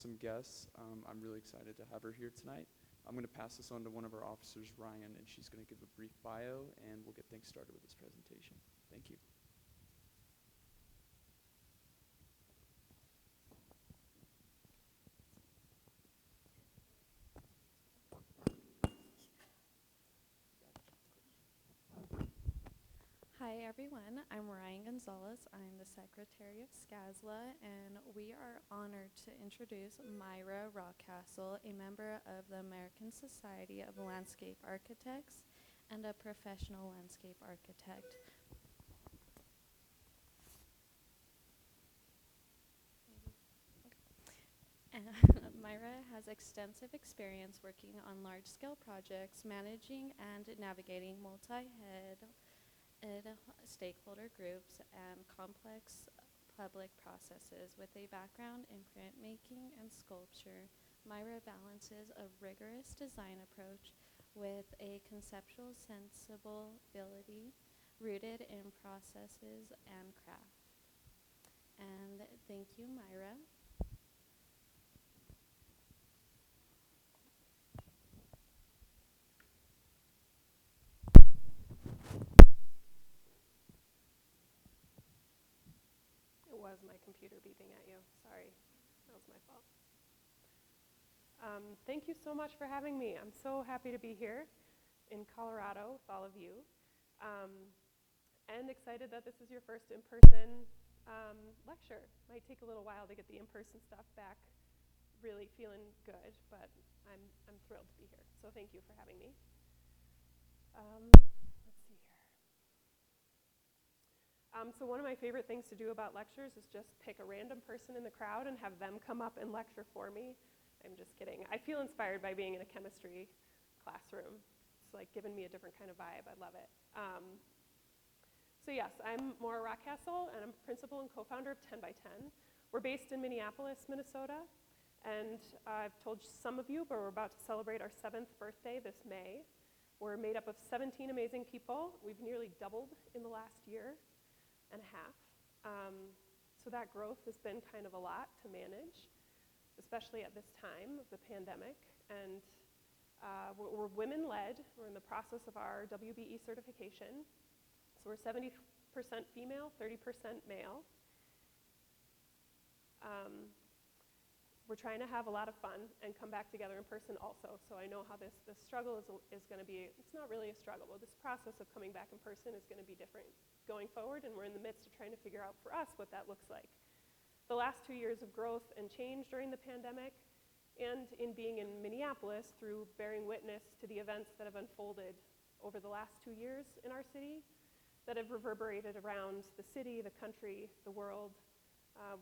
Some guests. I'm really excited to have her here tonight. I'm going to pass this on to one of our officers, Ryan, and she's going to give a brief bio, and we'll get things started with this presentation. Thank you. Hi everyone, I'm Ryan Gonzalez. I'm the Secretary of ASLA, and we are honored to introduce Myra Rockcastle, a member of the American Society of Landscape Architects and a professional landscape architect. Myra has extensive experience working on large-scale projects, managing and navigating multi-head stakeholder groups and complex public processes. With a background in printmaking and sculpture, Myra balances a rigorous design approach with a conceptual sensibility rooted in processes and craft. And thank you, Myra. Was my computer beeping at you. Sorry, that was my fault. Thank you so much for having me. I'm so happy to be here in Colorado with all of you, and excited that this is your first in-person lecture. Might take a little while to get the in-person stuff back really feeling good, but I'm thrilled to be here. So thank you for having me. Let's see here. So one of my favorite things to do about lectures is just pick a random person in the crowd and have them come up and lecture for me. I'm just kidding. I feel inspired by being in a chemistry classroom. It's like giving me a different kind of vibe. I love it. So yes, I'm Maura Rockcastle, and I'm principal and co-founder of 10 by 10. We're based in Minneapolis, Minnesota, and I've told some of you, but we're about to celebrate our 7th birthday this May. We're made up of 17 amazing people. We've nearly doubled in the last year and a half. So that growth has been kind of a lot to manage, especially at this time of the pandemic. And we're women-led. We're in the process of our WBE certification. So we're 70% female, 30% male. We're trying to have a lot of fun and come back together in person also. So I know how this struggle is going to be. It's not really a struggle, but this process of coming back in person is going to be different going forward, and we're in the midst of trying to figure out for us what that looks like. The last 2 years of growth and change during the pandemic, and in being in Minneapolis through bearing witness to the events that have unfolded over the last 2 years in our city that have reverberated around the city, the country, the world.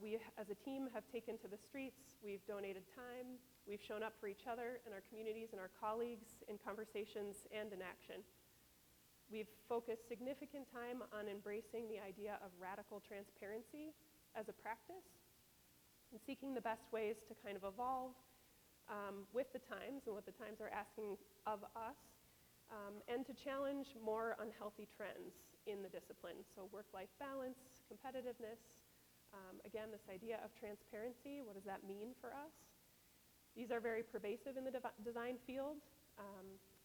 We, as a team, have taken to the streets. We've donated time. We've shown up for each other and our communities and our colleagues in conversations and in action. We've focused significant time on embracing the idea of radical transparency as a practice and seeking the best ways to kind of evolve with the times and what the times are asking of us, and to challenge more unhealthy trends in the discipline. So work-life balance, competitiveness, again, this idea of transparency, what does that mean for us? These are very pervasive in the design field,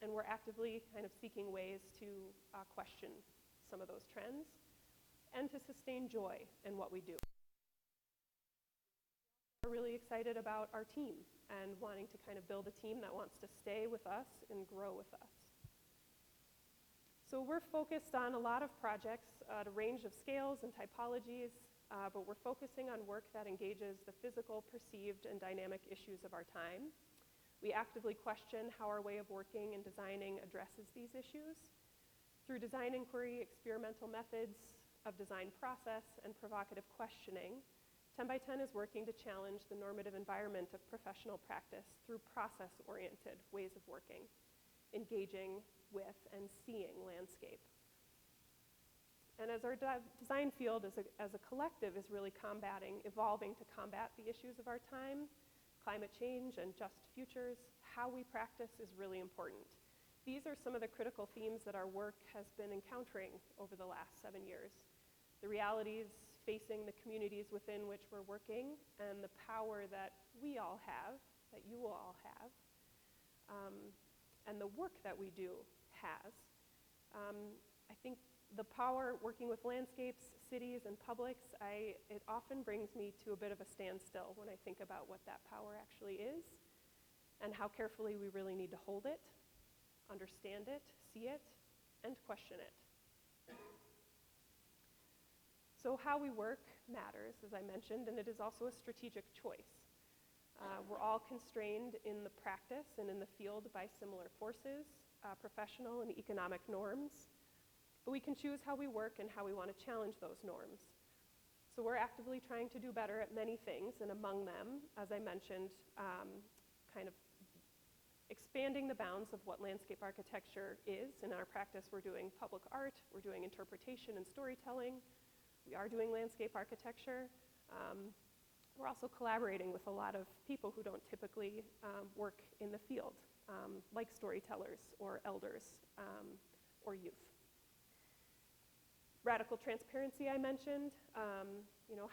and we're actively kind of seeking ways to question some of those trends and to sustain joy in what we do. We're really excited about our team and wanting to kind of build a team that wants to stay with us and grow with us. So we're focused on a lot of projects at a range of scales and typologies, but we're focusing on work that engages the physical, perceived, and dynamic issues of our time. We actively question how our way of working and designing addresses these issues. Through design inquiry, experimental methods of design process, and provocative questioning, 10 by 10 is working to challenge the normative environment of professional practice through process-oriented ways of working, engaging with and seeing landscape. And as our design field as a collective is really evolving to combat the issues of our time, climate change and just futures, how we practice is really important. These are some of the critical themes that our work has been encountering over the last 7 years. The realities facing the communities within which we're working and the power that we all have, that you will all have, and the work that we do has. I think the power working with landscapes, cities, and publics, it often brings me to a bit of a standstill when I think about what that power actually is and how carefully we really need to hold it, understand it, see it, and question it. So how we work matters, as I mentioned, and it is also a strategic choice. We're all constrained in the practice and in the field by similar forces, professional and economic norms, but we can choose how we work and how we want to challenge those norms. So we're actively trying to do better at many things, and among them, as I mentioned, kind of expanding the bounds of what landscape architecture is. In our practice, we're doing public art, we're doing interpretation and storytelling, we are doing landscape architecture. We're also collaborating with a lot of people who don't typically work in the field, like storytellers or elders or youth. Radical transparency I mentioned.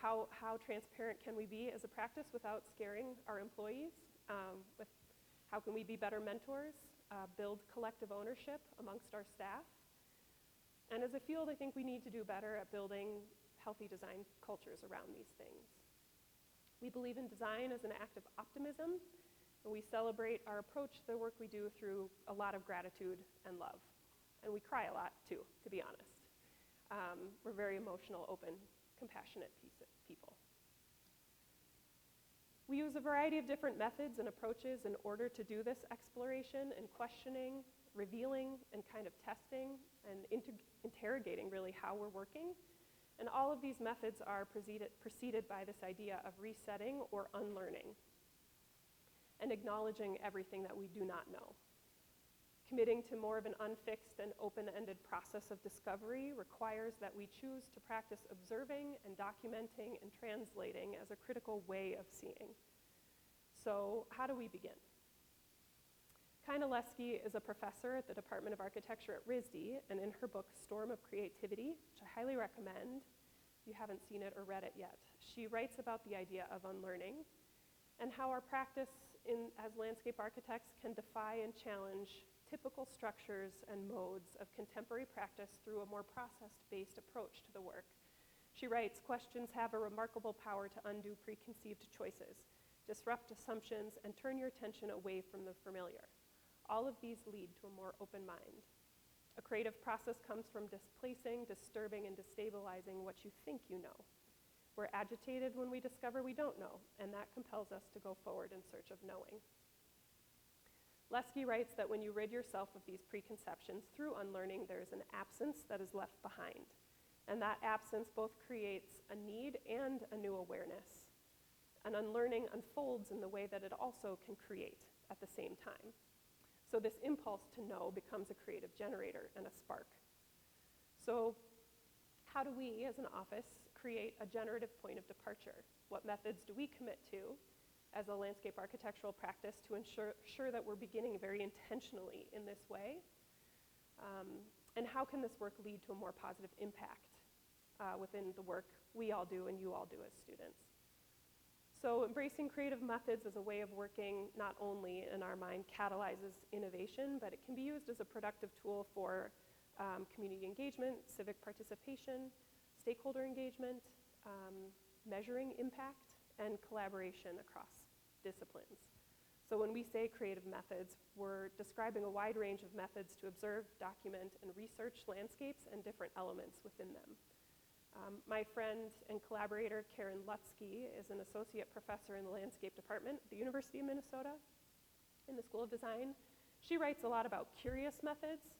How transparent can we be as a practice without scaring our employees? How can we be better mentors, build collective ownership amongst our staff? And as a field, I think we need to do better at building healthy design cultures around these things. We believe in design as an act of optimism, and we celebrate our approach to the work we do through a lot of gratitude and love. And we cry a lot too, to be honest. We're very emotional, open, compassionate people. We use a variety of different methods and approaches in order to do this exploration and questioning, revealing, and kind of testing and interrogating really how we're working. And all of these methods are preceded by this idea of resetting or unlearning and acknowledging everything that we do not know. Committing to more of an unfixed and open-ended process of discovery requires that we choose to practice observing and documenting and translating as a critical way of seeing. So how do we begin? Lutzky is a professor at the Department of Architecture at RISD, and in her book, Storm of Creativity, which I highly recommend if you haven't seen it or read it yet, she writes about the idea of unlearning and how our practice as landscape architects can defy and challenge typical structures and modes of contemporary practice through a more process-based approach to the work. She writes, questions have a remarkable power to undo preconceived choices, disrupt assumptions, and turn your attention away from the familiar. All of these lead to a more open mind. A creative process comes from displacing, disturbing, and destabilizing what you think you know. We're agitated when we discover we don't know, and that compels us to go forward in search of knowing. Lutzky writes that when you rid yourself of these preconceptions through unlearning, there is an absence that is left behind. And that absence both creates a need and a new awareness. And unlearning unfolds in the way that it also can create at the same time. So this impulse to know becomes a creative generator and a spark. So how do we, as an office, create a generative point of departure? What methods do we commit to as a landscape architectural practice to ensure that we're beginning very intentionally in this way? And how can this work lead to a more positive impact within the work we all do and you all do as students? So embracing creative methods as a way of working not only, in our mind, catalyzes innovation, but it can be used as a productive tool for community engagement, civic participation, stakeholder engagement, measuring impact, and collaboration across disciplines. So when we say creative methods, we're describing a wide range of methods to observe, document, and research landscapes and different elements within them. My friend and collaborator, Karen Lutzky, is an associate professor in the landscape department at the University of Minnesota in the School of Design. She writes a lot about curious methods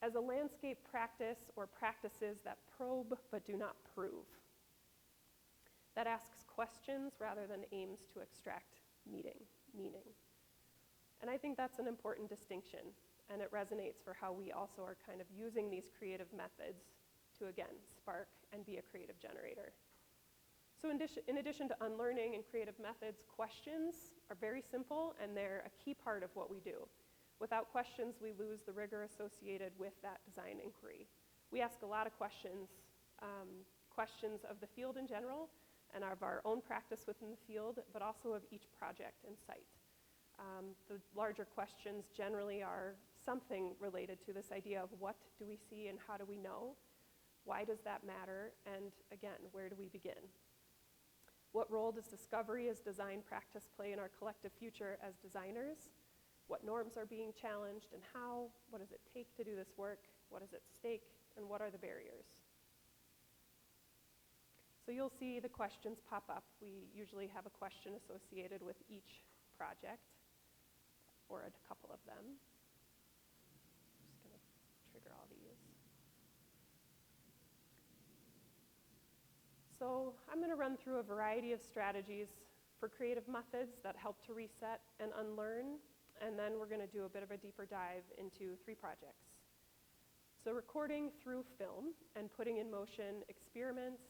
as a landscape practice or practices that probe but do not prove, that asks questions rather than aims to extract meaning. And I think that's an important distinction, and it resonates for how we also are kind of using these creative methods to, again, spark and be a creative generator. So in addition to unlearning and creative methods, questions are very simple, and they're a key part of what we do. Without questions, we lose the rigor associated with that design inquiry. We ask a lot of questions, questions of the field in general and of our own practice within the field, but also of each project and site. The larger questions generally are something related to this idea of what do we see and how do we know? Why does that matter? And again, where do we begin? What role does discovery as design practice play in our collective future as designers? What norms are being challenged and how? What does it take to do this work? What is at stake? And what are the barriers? So you'll see the questions pop up. We usually have a question associated with each project, or a couple of them. I'm just going to trigger all these. So I'm going to run through a variety of strategies for creative methods that help to reset and unlearn, and then we're going to do a bit of a deeper dive into 3 projects. So recording through film and putting in motion experiments.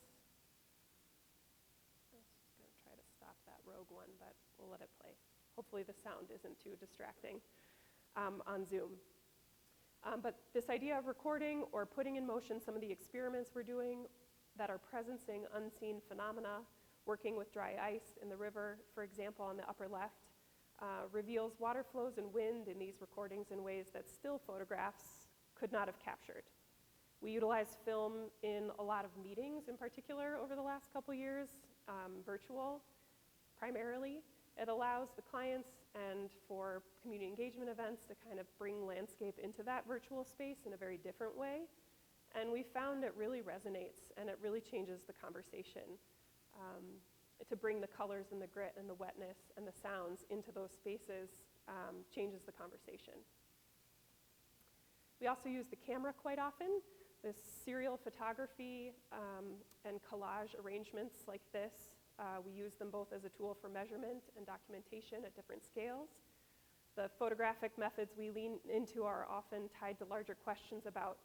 I was just going to try to stop that rogue one, but we'll let it play. Hopefully the sound isn't too distracting on Zoom. But this idea of recording or putting in motion some of the experiments we're doing that are presencing unseen phenomena, working with dry ice in the river, for example, on the upper left, reveals water flows and wind in these recordings in ways that still photographs could not have captured. We utilize film in a lot of meetings in particular over the last couple years, virtual primarily. It allows the clients and for community engagement events to kind of bring landscape into that virtual space in a very different way. And we found it really resonates and it really changes the conversation to bring the colors and the grit and the wetness and the sounds into those spaces changes the conversation. We also use the camera quite often. This serial photography and collage arrangements like this, we use them both as a tool for measurement and documentation at different scales. The photographic methods we lean into are often tied to larger questions about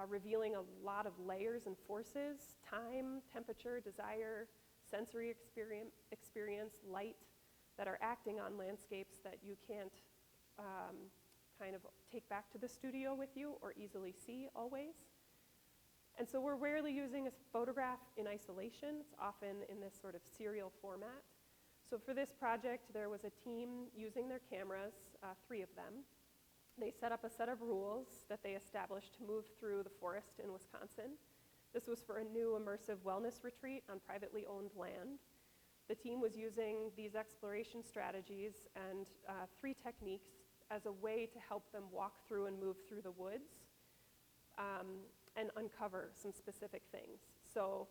revealing a lot of layers and forces, time, temperature, desire, sensory experience, light, that are acting on landscapes that you can't kind of take back to the studio with you or easily see always. And so we're rarely using a photograph in isolation. It's often in this sort of serial format. So for this project, there was a team using their cameras, 3 of them. They set up a set of rules that they established to move through the forest in Wisconsin. This was for a new immersive wellness retreat on privately owned land. The team was using these exploration strategies and 3 techniques as a way to help them walk through and move through the woods and uncover some specific things. So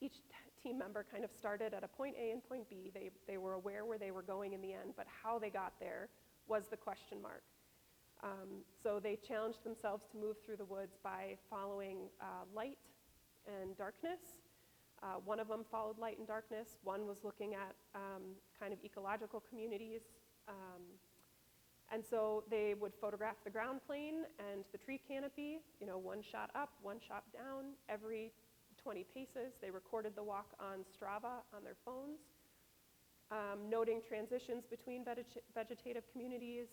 each team member kind of started at a point A and point B. They were aware where they were going in the end, but how they got there was the question mark. So they challenged themselves to move through the woods by following light and darkness. One of them followed light and darkness. One was looking at kind of ecological communities. And so they would photograph the ground plane and the tree canopy, one shot up, one shot down, every 20 paces. They recorded the walk on Strava on their phones, noting transitions between vegetative communities,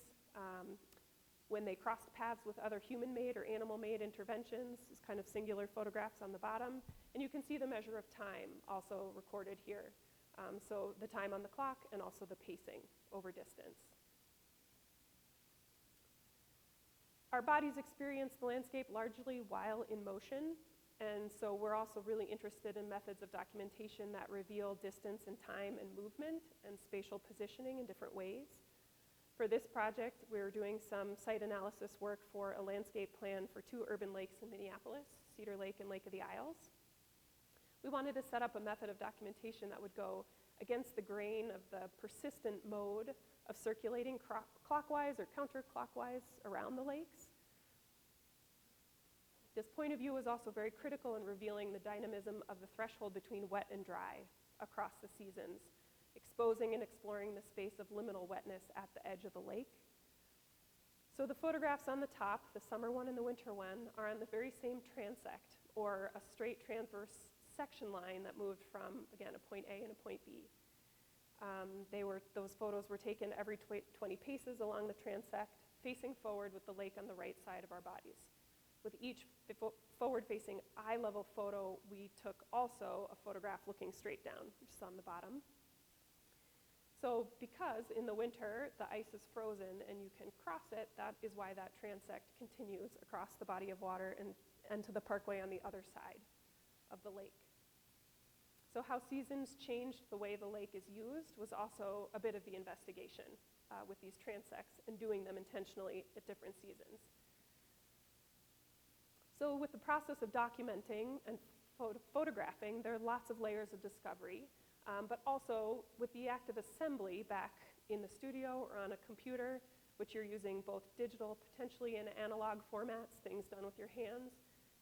when they crossed paths with other human-made or animal-made interventions, is kind of singular photographs on the bottom. And you can see the measure of time also recorded here. So the time on the clock and also the pacing over distance. Our bodies experience the landscape largely while in motion, and so we're also really interested in methods of documentation that reveal distance and time and movement and spatial positioning in different ways. For this project, we're doing some site analysis work for a landscape plan for 2 urban lakes in Minneapolis, Cedar Lake and Lake of the Isles. We wanted to set up a method of documentation that would go against the grain of the persistent mode of circulating clockwise or counterclockwise around the lakes. This point of view is also very critical in revealing the dynamism of the threshold between wet and dry across the seasons, exposing and exploring the space of liminal wetness at the edge of the lake. So the photographs on the top, the summer one and the winter one, are on the very same transect, or a straight transverse section line that moved from, again, a point A and a point B. Those photos were taken every 20 paces along the transect, facing forward with the lake on the right side of our bodies. With each forward-facing eye-level photo, we took also a photograph looking straight down, which is on the bottom. So because in the winter the ice is frozen and you can cross it, that is why that transect continues across the body of water and to the parkway on the other side of the lake. So how seasons changed the way the lake is used was also a bit of the investigation with these transects and doing them intentionally at different seasons. So with the process of documenting and photographing, there are lots of layers of discovery, but also with the act of assembly back in the studio or on a computer, which you're using both digital, potentially in analog formats, things done with your hands.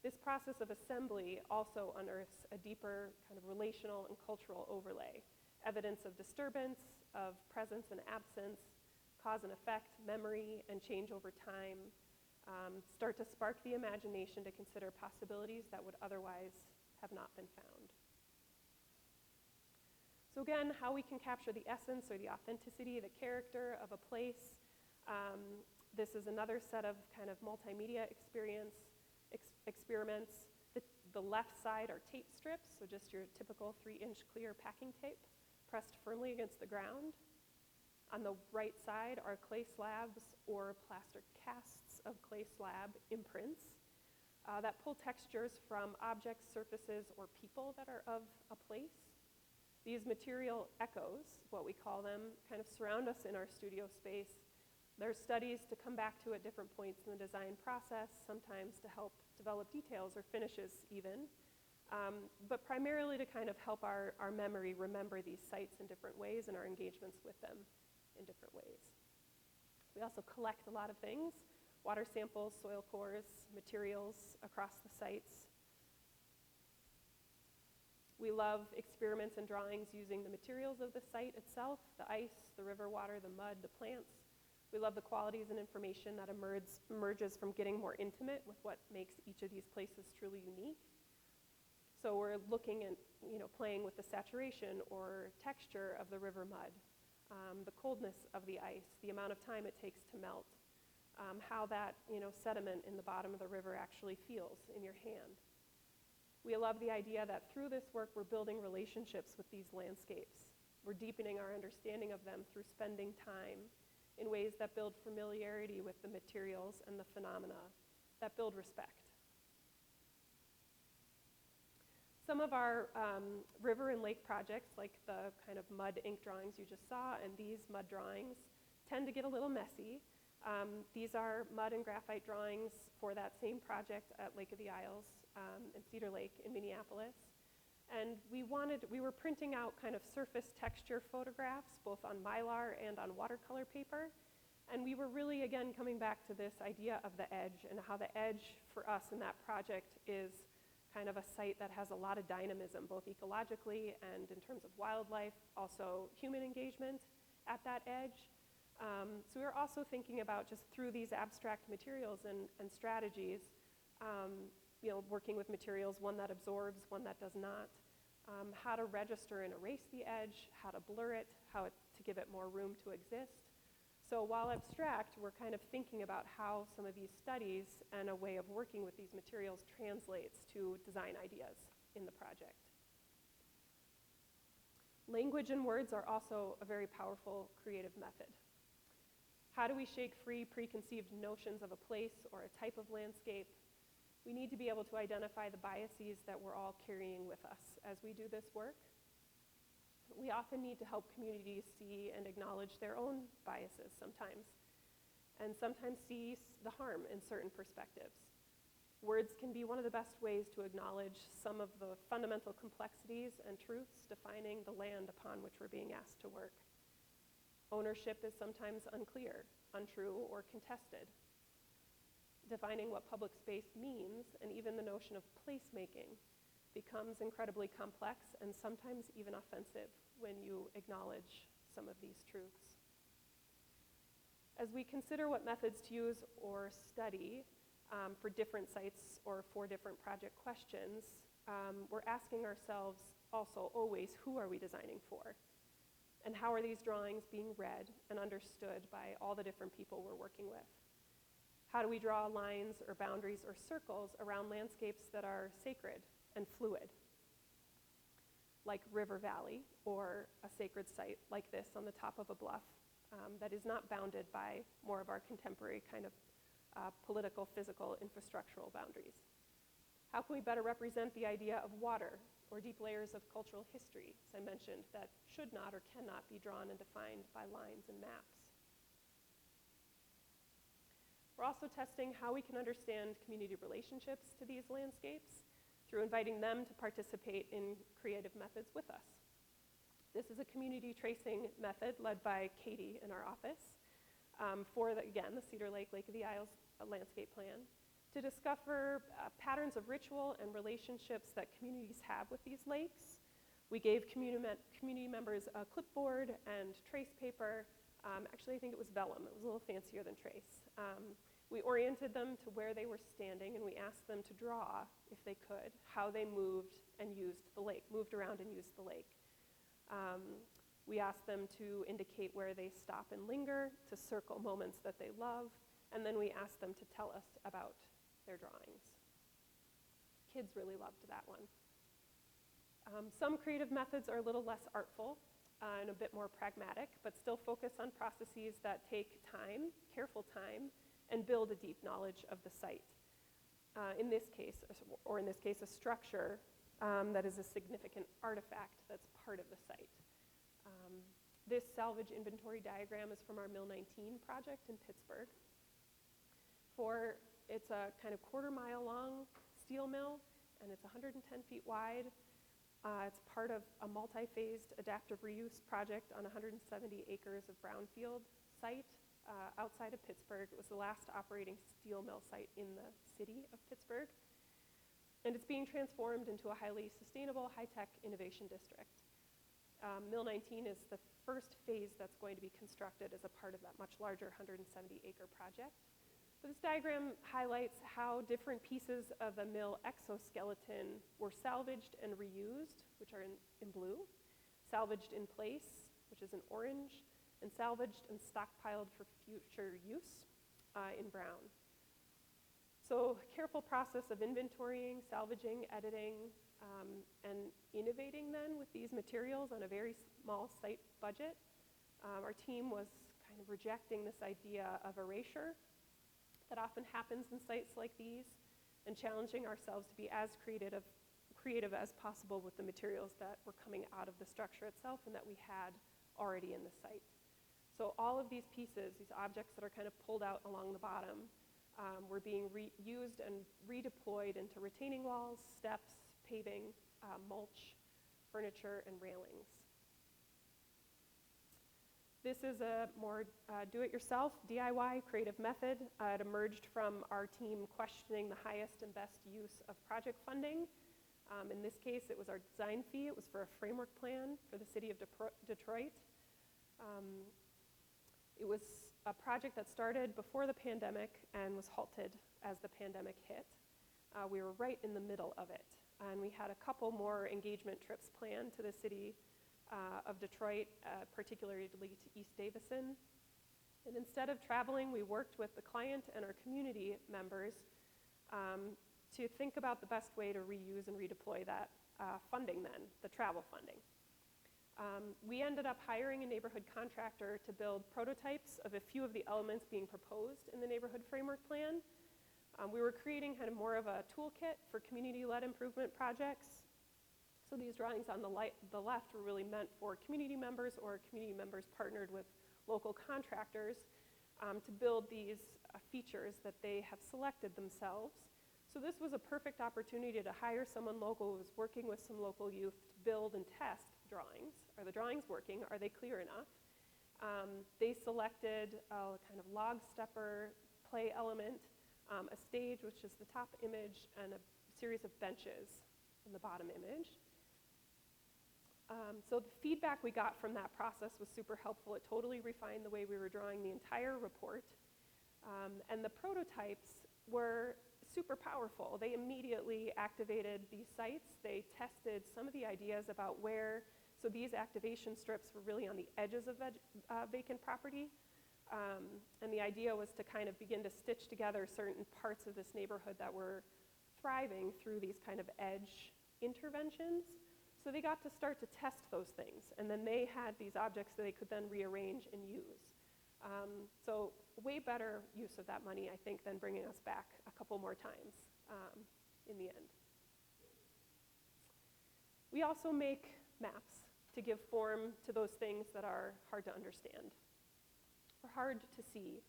This process of assembly also unearths a deeper kind of relational and cultural overlay, evidence of disturbance, of presence and absence, cause and effect, memory, and change over time, start to spark the imagination to consider possibilities that would otherwise have not been found. So again, how we can capture the essence or the authenticity, the character of a place. This is another set of kind of multimedia experiments. The left side are tape strips, so just your typical 3-inch clear packing tape pressed firmly against the ground. On the right side are clay slabs or plaster casts of clay slab imprints that pull textures from objects, surfaces, or people that are of a place. These material echoes, what we call them, kind of surround us in our studio space. There's studies to come back to at different points in the design process, sometimes to help develop details or finishes even, but primarily to kind of help our memory remember these sites in different ways and our engagements with them in different ways. We also collect a lot of things, water samples, soil cores, materials across the sites. We love experiments and drawings using the materials of the site itself, the ice, the river water, the mud, the plants. We love the qualities and information that emerges from getting more intimate with what makes each of these places truly unique. So we're looking at, playing with the saturation or texture of the river mud, the coldness of the ice, the amount of time it takes to melt, how that, sediment in the bottom of the river actually feels in your hand. We love the idea that through this work, we're building relationships with these landscapes. We're deepening our understanding of them through spending time in ways that build familiarity with the materials and the phenomena, that build respect. Some of our river and lake projects, like the kind of mud ink drawings you just saw and these mud drawings, tend to get a little messy. These are mud and graphite drawings for that same project at Lake of the Isles in Cedar Lake in Minneapolis. And we were printing out kind of surface texture photographs, both on Mylar and on watercolor paper. And we were really, again, coming back to this idea of the edge and how the edge for us in that project is kind of a site that has a lot of dynamism, both ecologically and in terms of wildlife, also human engagement at that edge. So we were also thinking about just through these abstract materials and strategies, working with materials, one that absorbs, one that does not, how to register and erase the edge, how to blur it, to give it more room to exist. So while abstract, we're kind of thinking about how some of these studies and a way of working with these materials translates to design ideas in the project. Language and words are also a very powerful creative method. How do we shake free preconceived notions of a place or a type of landscape? We need to be able to identify the biases that we're all carrying with us as we do this work. We often need to help communities see and acknowledge their own biases sometimes, and sometimes see the harm in certain perspectives. Words can be one of the best ways to acknowledge some of the fundamental complexities and truths defining the land upon which we're being asked to work. Ownership is sometimes unclear, untrue, or contested. Defining what public space means, and even the notion of placemaking, becomes incredibly complex and sometimes even offensive when you acknowledge some of these truths. As we consider what methods to use or study for different sites or for different project questions, we're asking ourselves also always, who are we designing for? And how are these drawings being read and understood by all the different people we're working with? How do we draw lines or boundaries or circles around landscapes that are sacred and fluid, like River Valley, or a sacred site like this on the top of a bluff that is not bounded by more of our contemporary kind of political, physical, infrastructural boundaries? How can we better represent the idea of water or deep layers of cultural history, as I mentioned, that should not or cannot be drawn and defined by lines and maps? We're also testing how we can understand community relationships to these landscapes through inviting them to participate in creative methods with us. This is a community tracing method led by Katie in our office for, the Cedar Lake, Lake of the Isles landscape plan, to discover patterns of ritual and relationships that communities have with these lakes. We gave community members a clipboard and trace paper. Actually, I think it was vellum. It was a little fancier than trace. We oriented them to where they were standing, and we asked them to draw, if they could, how they moved and used the lake, moved around and used the lake. We asked them to indicate where they stop and linger, to circle moments that they love, and then we asked them to tell us about their drawings. Kids really loved that one. Some creative methods are a little less artful and a bit more pragmatic, but still focus on processes that take time, careful time, and build a deep knowledge of the site. In this case, a structure that is a significant artifact that's part of the site. This salvage inventory diagram is from our Mill 19 project in Pittsburgh. It's a kind of quarter-mile long steel mill, and it's 110 feet wide. It's part of a multi-phased adaptive reuse project on 170 acres of brownfield site outside of Pittsburgh. It was the last operating steel mill site in the city of Pittsburgh. And it's being transformed into a highly sustainable, high-tech innovation district. Mill 19 is the first phase that's going to be constructed as a part of that much larger 170-acre project. But this diagram highlights how different pieces of the mill exoskeleton were salvaged and reused, which are in blue, salvaged in place, which is in orange, and salvaged and stockpiled for future use in brown. So a careful process of inventorying, salvaging, editing, and innovating then with these materials on a very small site budget. Our team was kind of rejecting this idea of erasure that often happens in sites like these, and challenging ourselves to be as creative as possible with the materials that were coming out of the structure itself and that we had already in the site. So all of these pieces, these objects that are kind of pulled out along the bottom, were being reused and redeployed into retaining walls, steps, paving, mulch, furniture, and railings. This is a more do-it-yourself, DIY creative method. It emerged from our team questioning the highest and best use of project funding. In this case, it was our design fee. It was for a framework plan for the city of Detroit. It was a project that started before the pandemic and was halted as the pandemic hit. We were right in the middle of it, and we had a couple more engagement trips planned to the city of Detroit, particularly to East Davison. And instead of traveling, we worked with the client and our community members to think about the best way to reuse and redeploy that funding then, the travel funding. We ended up hiring a neighborhood contractor to build prototypes of a few of the elements being proposed in the neighborhood framework plan. We were creating kind of more of a toolkit for community-led improvement projects. So these drawings on the left were really meant for community members or community members partnered with local contractors to build these features that they have selected themselves. So this was a perfect opportunity to hire someone local who was working with some local youth to build and test drawings. Are the drawings working? Are they clear enough? They selected a kind of log stepper play element, a stage, which is the top image, and a series of benches in the bottom image. So the feedback we got from that process was super helpful. It totally refined the way we were drawing the entire report. And the prototypes were super powerful. They immediately activated these sites. They tested some of the ideas about where, so these activation strips were really on the edges of vacant property. And the idea was to kind of begin to stitch together certain parts of this neighborhood that were thriving through these kind of edge interventions. So they got to start to test those things, and then they had these objects that they could then rearrange and use. So way better use of that money, I think, than bringing us back a couple more times in the end. We also make maps to give form to those things that are hard to understand, or hard to see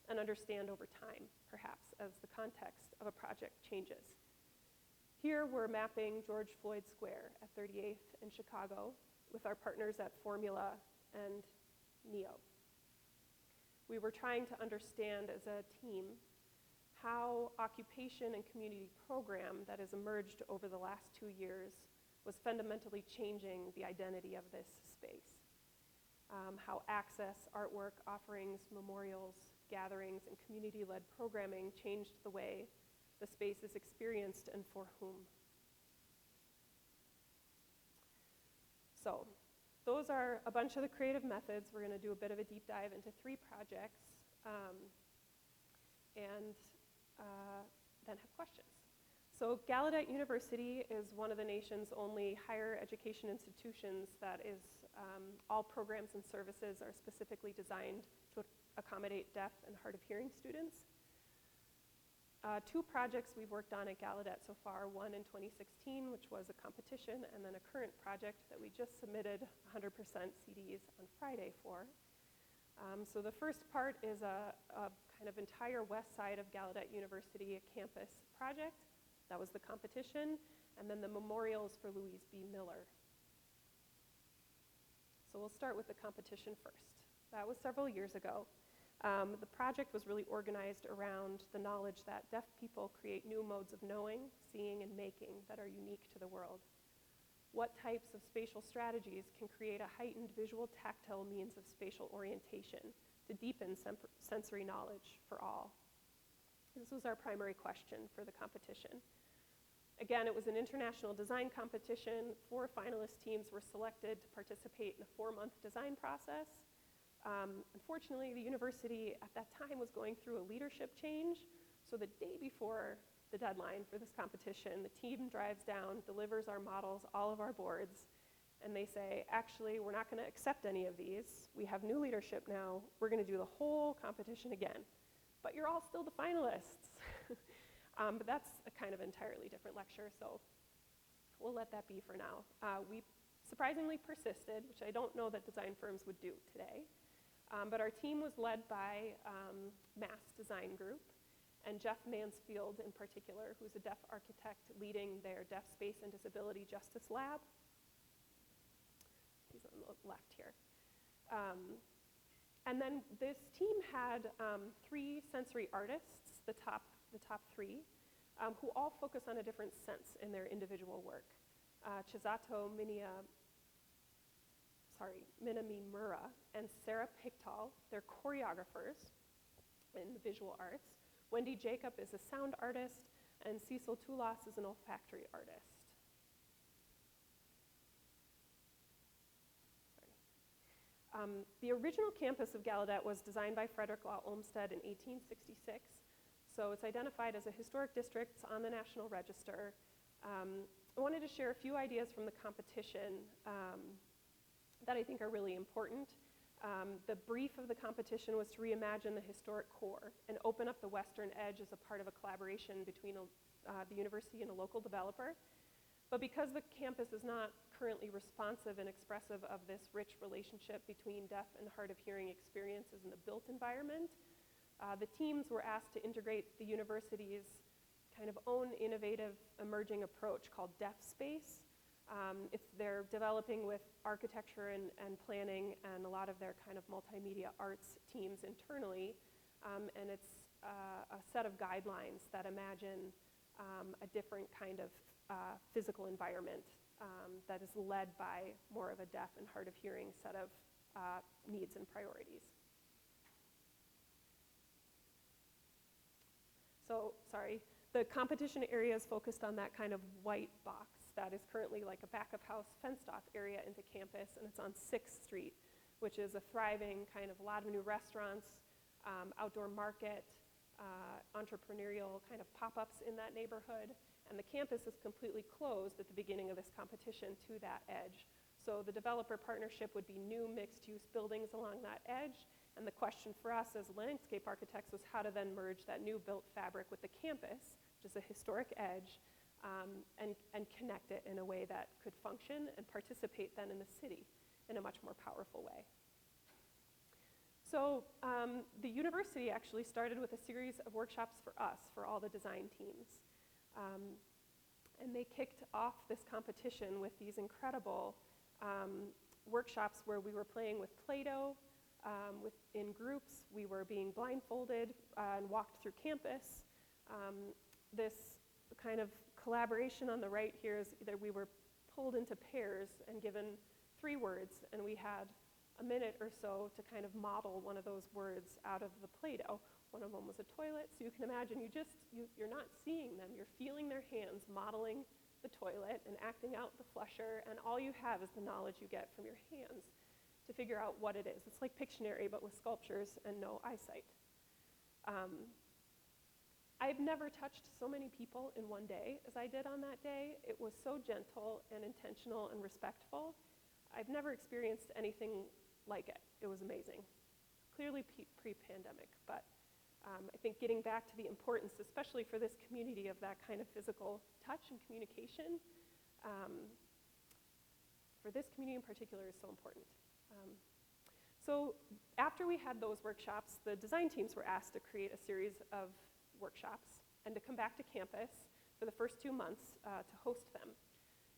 and understand over time, perhaps, as the context of a project changes. Here we're mapping George Floyd Square at 38th in Chicago with our partners at Formula and NEO. We were trying to understand as a team how occupation and community program that has emerged over the last 2 years was fundamentally changing the identity of this space. How access, artwork, offerings, memorials, gatherings, and community-led programming changed the way the space is experienced and for whom. So, those are a bunch of the creative methods. We're going to do a bit of a deep dive into 3 projects and then have questions. So Gallaudet University is one of the nation's only higher education institutions that is, all programs and services are specifically designed to accommodate deaf and hard of hearing students. 2 projects we've worked on at Gallaudet so far, one in 2016, which was a competition, and then a current project that we just submitted 100% CDs on Friday for. So the first part is a kind of entire west side of Gallaudet University campus project. That was the competition, and then the memorials for Louise B. Miller. So we'll start with the competition first. That was several years ago. The project was really organized around the knowledge that deaf people create new modes of knowing, seeing, and making that are unique to the world. What types of spatial strategies can create a heightened visual tactile means of spatial orientation to deepen sensory knowledge for all? This was our primary question for the competition. Again, it was an international design competition. 4 finalist teams were selected to participate in a 4-month design process. Unfortunately, the university at that time was going through a leadership change, so the day before the deadline for this competition, the team drives down, delivers our models, all of our boards, and they say, actually, we're not going to accept any of these. We have new leadership now. We're going to do the whole competition again. But you're all still the finalists. But that's a kind of entirely different lecture, so we'll let that be for now. We surprisingly persisted, which I don't know that design firms would do today. But our team was led by Mass Design Group, and Jeff Mansfield in particular, who's a deaf architect leading their Deaf Space and Disability Justice Lab. He's on the left here. And then this team had 3 sensory artists, the top 3, who all focus on a different sense in their individual work. Chisato Minamimura and Sarah Pictall, they're choreographers in the visual arts. Wendy Jacob is a sound artist, and Cecil Toulas is an olfactory artist. The original campus of Gallaudet was designed by Frederick Law Olmsted in 1866. So it's identified as a historic district on the National Register. I wanted to share a few ideas from the competition that I think are really important. The brief of the competition was to reimagine the historic core and open up the western edge as a part of a collaboration between the university and a local developer. But because the campus is not currently responsive and expressive of this rich relationship between deaf and hard of hearing experiences in the built environment, the teams were asked to integrate the university's kind of own innovative emerging approach called Deaf Space. They're developing with architecture and planning and a lot of their kind of multimedia arts teams internally, and it's a set of guidelines that imagine a different kind of physical environment that is led by more of a deaf and hard of hearing set of needs and priorities. So, the competition area is focused on that kind of white box that is currently like a back-of-house fenced-off area into campus, and it's on 6th Street, which is a thriving kind of a lot of new restaurants, outdoor market, entrepreneurial kind of pop-ups in that neighborhood. And the campus is completely closed at the beginning of this competition to that edge. So the developer partnership would be new mixed-use buildings along that edge. And the question for us as landscape architects was how to then merge that new built fabric with the campus, which is a historic edge, and connect it in a way that could function and participate then in the city in a much more powerful way. So the university actually started with a series of workshops for us, for all the design teams. And they kicked off this competition with these incredible workshops where we were playing with Play-Doh in groups. We were being blindfolded and walked through campus. This kind of collaboration on the right here is that we were pulled into pairs and given 3 words, and we had a minute or so to kind of model one of those words out of the Play-Doh. One of them was a toilet, so you can imagine you're not seeing them, you're feeling their hands modeling the toilet and acting out the flusher, and all you have is the knowledge you get from your hands to figure out what it is. It's like Pictionary, but with sculptures and no eyesight. I've never touched so many people in one day as I did on that day. It was so gentle and intentional and respectful. I've never experienced anything like it. It was amazing. Clearly pre-pandemic, but I think getting back to the importance, especially for this community, of that kind of physical touch and communication, for this community in particular, is so important. So after we had those workshops, the design teams were asked to create a series of workshops and to come back to campus for the first 2 months to host them.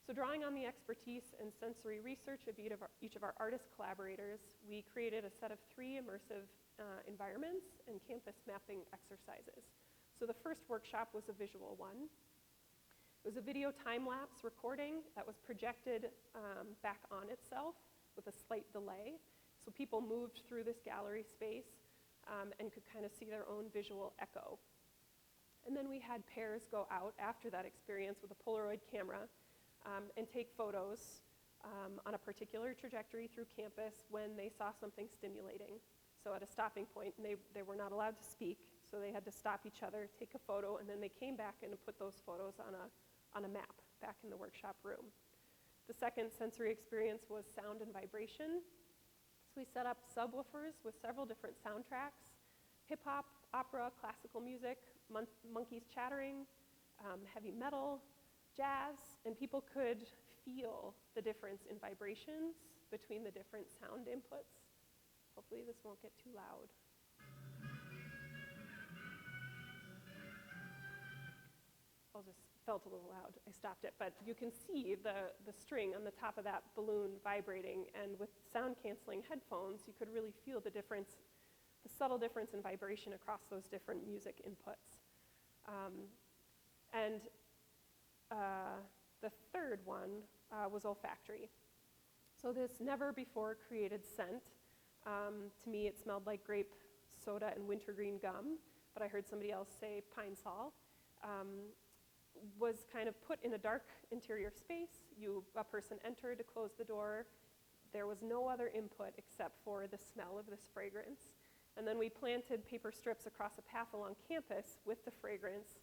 So drawing on the expertise and sensory research of each of our artist collaborators, we created a set of 3 immersive environments and campus mapping exercises. So the first workshop was a visual one. It was a video time-lapse recording that was projected back on itself with a slight delay. So people moved through this gallery space and could kind of see their own visual echo. And then we had pairs go out after that experience with a Polaroid camera and take photos on a particular trajectory through campus when they saw something stimulating. So at a stopping point, and they were not allowed to speak, so they had to stop each other, take a photo, and then they came back and put those photos on a map back in the workshop room. The second sensory experience was sound and vibration. So we set up subwoofers with several different soundtracks: hip-hop, opera, classical music, monkeys chattering, heavy metal, jazz, and people could feel the difference in vibrations between the different sound inputs. Hopefully this won't get too loud. Felt a little loud. I stopped it, but you can see the string on the top of that balloon vibrating, and with sound-canceling headphones, you could really feel the difference, the subtle difference in vibration across those different music inputs. The third one was olfactory. So this never-before-created scent, to me it smelled like grape soda and wintergreen gum, but I heard somebody else say pine sol, was kind of put in a dark interior space. A person entered to close the door. There was no other input except for the smell of this fragrance. And then we planted paper strips across a path along campus with the fragrance,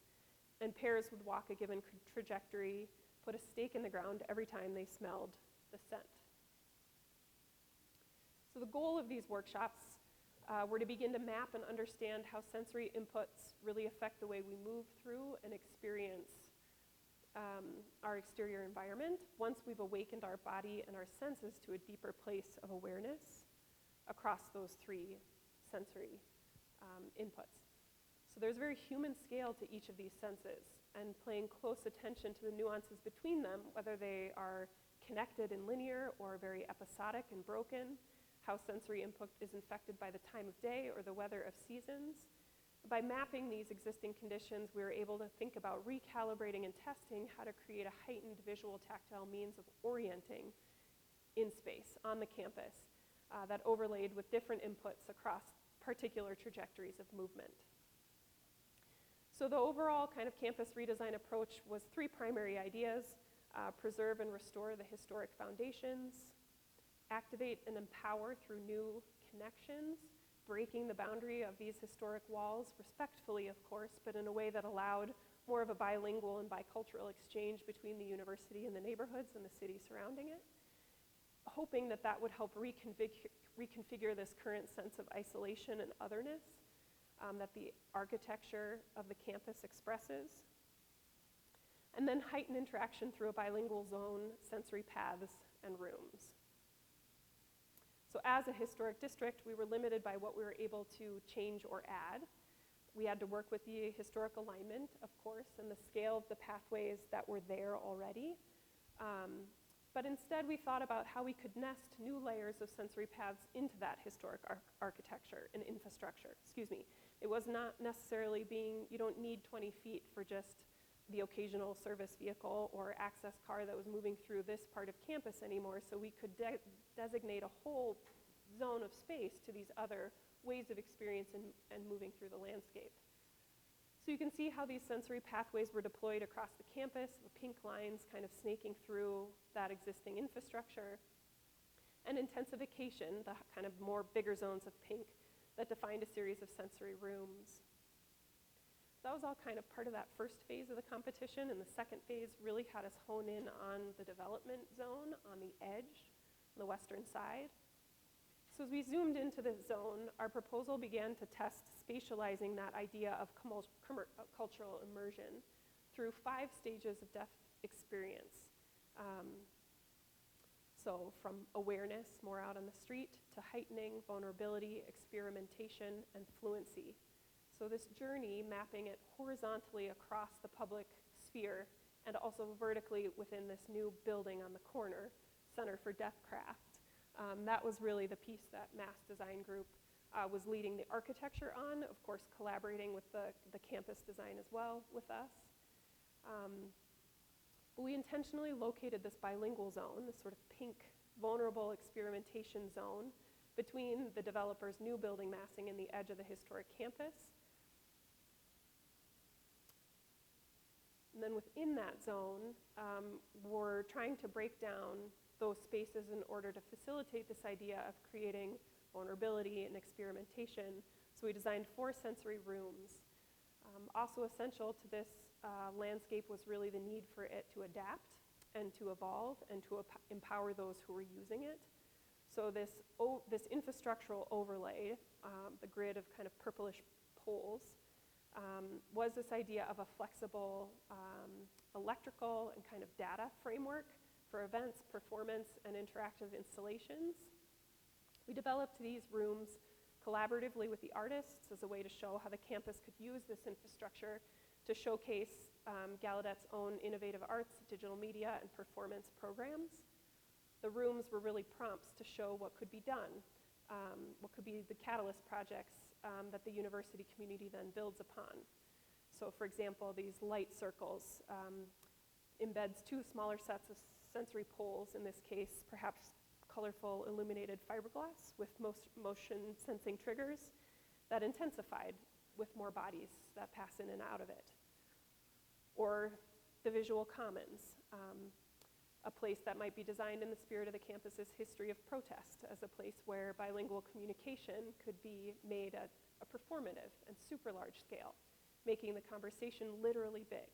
and pairs would walk a given trajectory, put a stake in the ground every time they smelled the scent. So the goal of these workshops were to begin to map and understand how sensory inputs really affect the way we move through and experience our exterior environment once we've awakened our body and our senses to a deeper place of awareness across those 3 sensory inputs. So there's a very human scale to each of these senses, and paying close attention to the nuances between them, whether they are connected and linear or very episodic and broken, how sensory input is infected by the time of day or the weather of seasons. By mapping these existing conditions, we were able to think about recalibrating and testing how to create a heightened visual tactile means of orienting in space on the campus that overlaid with different inputs across particular trajectories of movement. So the overall kind of campus redesign approach was 3 primary ideas: preserve and restore the historic foundations, activate and empower through new connections, breaking the boundary of these historic walls, respectfully, of course, but in a way that allowed more of a bilingual and bicultural exchange between the university and the neighborhoods and the city surrounding it, hoping that that would help reconfigure this current sense of isolation and otherness that the architecture of the campus expresses, and then heighten interaction through a bilingual zone, sensory paths, and rooms. So as a historic district, we were limited by what we were able to change or add. We had to work with the historic alignment, of course, and the scale of the pathways that were there already. But instead, we thought about how we could nest new layers of sensory paths into that historic architecture and infrastructure. It was not necessarily you don't need 20 feet for just the occasional service vehicle or access car that was moving through this part of campus anymore, so we could designate a whole zone of space to these other ways of experience and moving through the landscape. So you can see how these sensory pathways were deployed across the campus, the pink lines kind of snaking through that existing infrastructure, and intensification, the kind of more bigger zones of pink that defined a series of sensory rooms. That was all kind of part of that first phase of the competition, and the second phase really had us hone in on the development zone on the edge, on the western side. So as we zoomed into this zone, our proposal began to test spatializing that idea of cultural immersion through 5 stages of depth experience. So from awareness, more out on the street, to heightening, vulnerability, experimentation, and fluency. So this journey, mapping it horizontally across the public sphere and also vertically within this new building on the corner, Center for Deaf Craft. That was really the piece that Mass Design Group was leading the architecture on, of course collaborating with the campus design as well with us. But we intentionally located this bilingual zone, this sort of pink, vulnerable experimentation zone between the developer's new building massing and the edge of the historic campus. And then within that zone, we're trying to break down those spaces in order to facilitate this idea of creating vulnerability and experimentation. So we designed 4 sensory rooms. Also essential to this landscape was really the need for it to adapt and to evolve and to empower those who were using it. So this infrastructural overlay, the grid of kind of purplish poles, was this idea of a flexible electrical and kind of data framework for events, performance, and interactive installations. We developed these rooms collaboratively with the artists as a way to show how the campus could use this infrastructure to showcase Gallaudet's own innovative arts, digital media, and performance programs. The rooms were really prompts to show what could be done, what could be the catalyst projects that the university community then builds upon. So for example, these light circles embeds 2 smaller sets of sensory poles, in this case, perhaps colorful illuminated fiberglass with motion sensing triggers that intensified with more bodies that pass in and out of it. Or the visual commons, a place that might be designed in the spirit of the campus's history of protest as a place where bilingual communication could be made at a performative and super large scale, making the conversation literally big.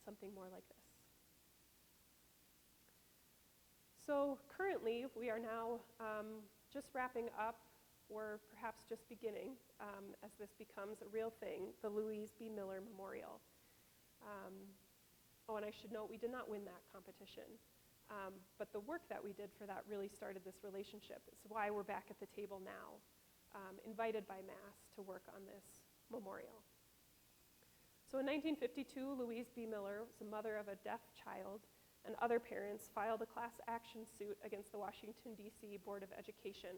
Something more like this. So currently, we are now just wrapping up, or perhaps just beginning, as this becomes a real thing, the Louise B. Miller Memorial. Oh, and I should note, we did not win that competition, but the work that we did for that really started this relationship. It's why we're back at the table now, invited by Mass to work on this memorial. So in 1952, Louise B. Miller was the mother of a deaf child, and other parents filed a class action suit against the Washington, D.C. Board of Education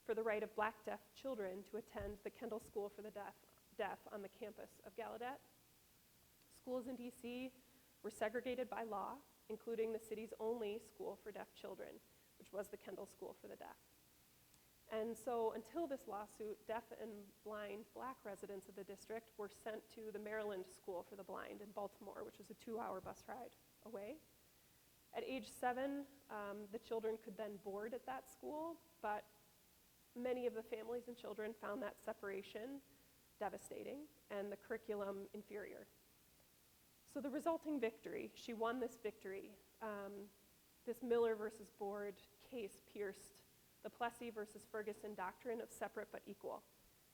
for the right of Black deaf children to attend the Kendall School for the Deaf on the campus of Gallaudet. Schools in D.C. were segregated by law, including the city's only school for deaf children, which was the Kendall School for the Deaf. And so until this lawsuit, deaf and blind Black residents of the district were sent to the Maryland School for the Blind in Baltimore, which was a 2-hour bus ride away. At age 7, the children could then board at that school, but Many of the families and children found that separation devastating and the curriculum inferior. So the resulting victory, she won this victory. This Miller versus Board case pierced the Plessy versus Ferguson doctrine of separate but equal.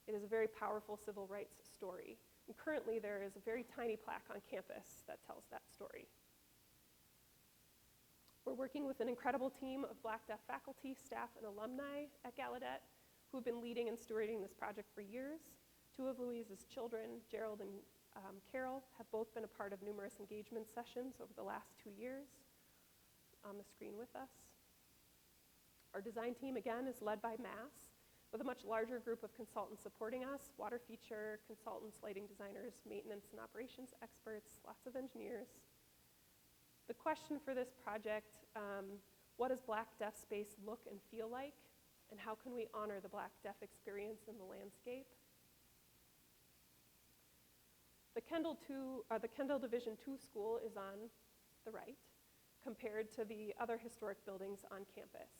It is a very powerful civil rights story. And currently there is a very tiny plaque on campus that tells that story. We're working with an incredible team of Black Deaf faculty, staff, and alumni at Gallaudet who have been leading and stewarding this project for years. Two of Louise's children, Gerald and Carol, have both been a part of numerous engagement sessions over the last 2 years. On the screen with us. Our design team, again, is led by Mass, with a much larger group of consultants supporting us, water feature consultants, lighting designers, maintenance and operations experts, lots of engineers. The question for this project, what does Black Deaf space look and feel like? And how can we honor the Black Deaf experience in the landscape? The Kendall Division II school is on the right, compared to the other historic buildings on campus.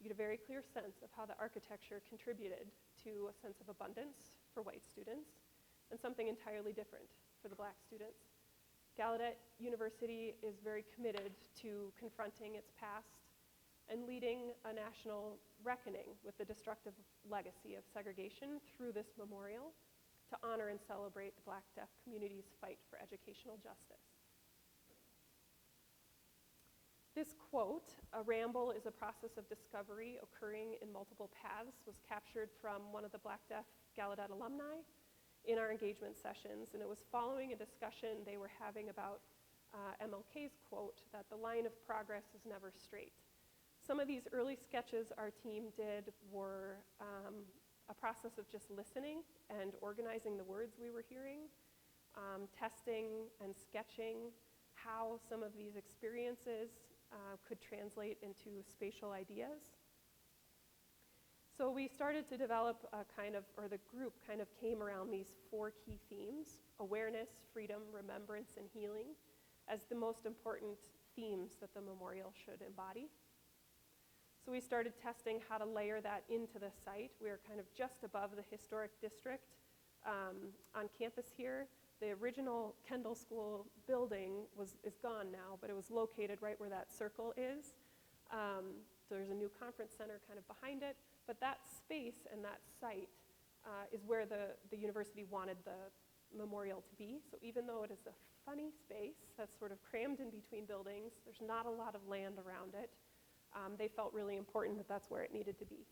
You get a very clear sense of how the architecture contributed to a sense of abundance for white students and something entirely different for the Black students. Gallaudet University is very committed to confronting its past and leading a national reckoning with the destructive legacy of segregation through this memorial to honor and celebrate the Black Deaf community's fight for educational justice. This quote, "A ramble is a process of discovery occurring in multiple paths," was captured from one of the Black Deaf Gallaudet alumni in our engagement sessions, and it was following a discussion they were having about MLK's quote that the line of progress is never straight. Some of these early sketches our team did were a process of just listening and organizing the words we were hearing, testing and sketching how some of these experiences could translate into spatial ideas. So we started to develop the group kind of came around these 4 key themes: awareness, freedom, remembrance, and healing, as the most important themes that the memorial should embody. So we started testing how to layer that into the site. We are kind of just above the historic district on campus here. The original Kendall School building is gone now, but it was located right where that circle is. So there's a new conference center kind of behind it, but that space and that site is where the university wanted the memorial to be. So even though it is a funny space that's sort of crammed in between buildings, there's not a lot of land around it. They felt really important that that's where it needed to be.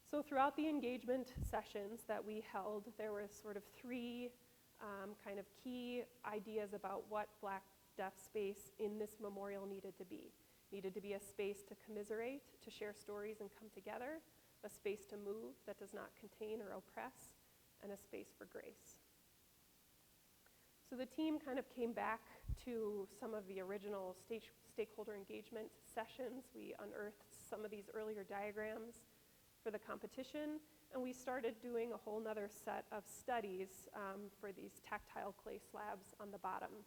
So throughout the engagement sessions that we held, there were sort of 3 kind of key ideas about what Black Deaf space in this memorial needed to be. Needed to be a space to commiserate, to share stories and come together, a space to move that does not contain or oppress, and a space for grace. So the team kind of came back to some of the original stakeholder engagement sessions. We unearthed some of these earlier diagrams for the competition, and we started doing a whole nother set of studies for these tactile clay slabs on the bottom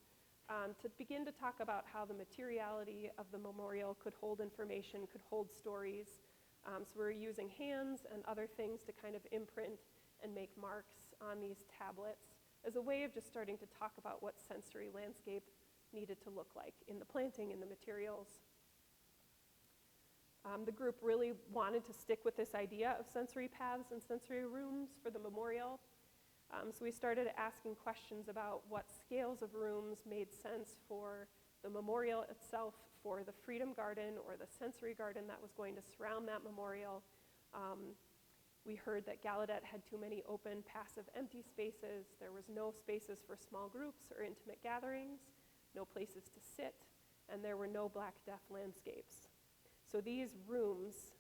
to begin to talk about how the materiality of the memorial could hold information, could hold stories. So we're using hands and other things to kind of imprint and make marks on these tablets as a way of just starting to talk about what sensory landscape needed to look like in the planting, in the materials. The group really wanted to stick with this idea of sensory paths and sensory rooms for the memorial. So we started asking questions about what scales of rooms made sense for the memorial itself, for the Freedom Garden or the sensory garden that was going to surround that memorial. We heard that Gallaudet had too many open, passive, empty spaces. There was no spaces for small groups or intimate gatherings, no places to sit, and there were no Black Deaf landscapes. So these rooms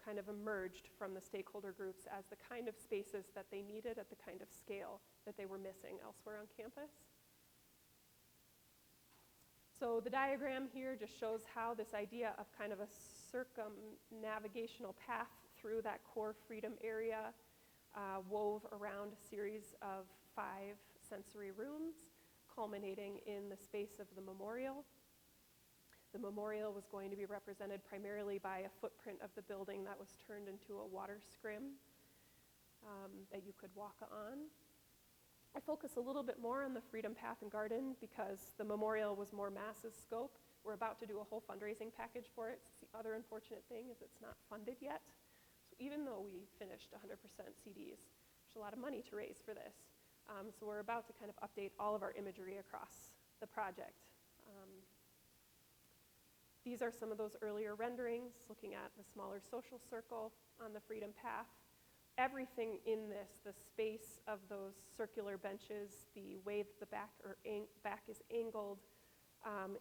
kind of emerged from the stakeholder groups as the kind of spaces that they needed at the kind of scale that they were missing elsewhere on campus. So the diagram here just shows how this idea of kind of a circumnavigational path through that core freedom area wove around a series of 5 sensory rooms, culminating in the space of the memorial. The memorial was going to be represented primarily by a footprint of the building that was turned into a water scrim that you could walk on. I focus a little bit more on the Freedom Path and Garden because the memorial was more massive scope. We're about to do a whole fundraising package for it. The other unfortunate thing is it's not funded yet. So even though we finished 100% CDs, there's a lot of money to raise for this. So we're about to kind of update all of our imagery across the project. These are some of those earlier renderings, looking at the smaller social circle on the Freedom Path. Everything in this, the space of those circular benches, the way that the back is angled,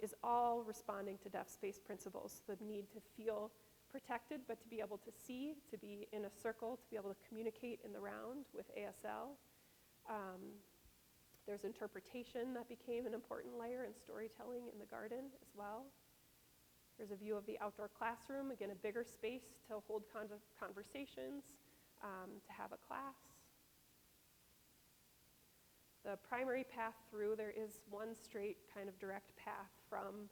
is all responding to deaf space principles. The need to feel protected, but to be able to see, to be in a circle, to be able to communicate in the round with ASL. There's interpretation that became an important layer in storytelling in the garden as well. There's a view of the outdoor classroom, again, a bigger space to hold conversations, to have a class. The primary path through, there is one straight kind of direct path from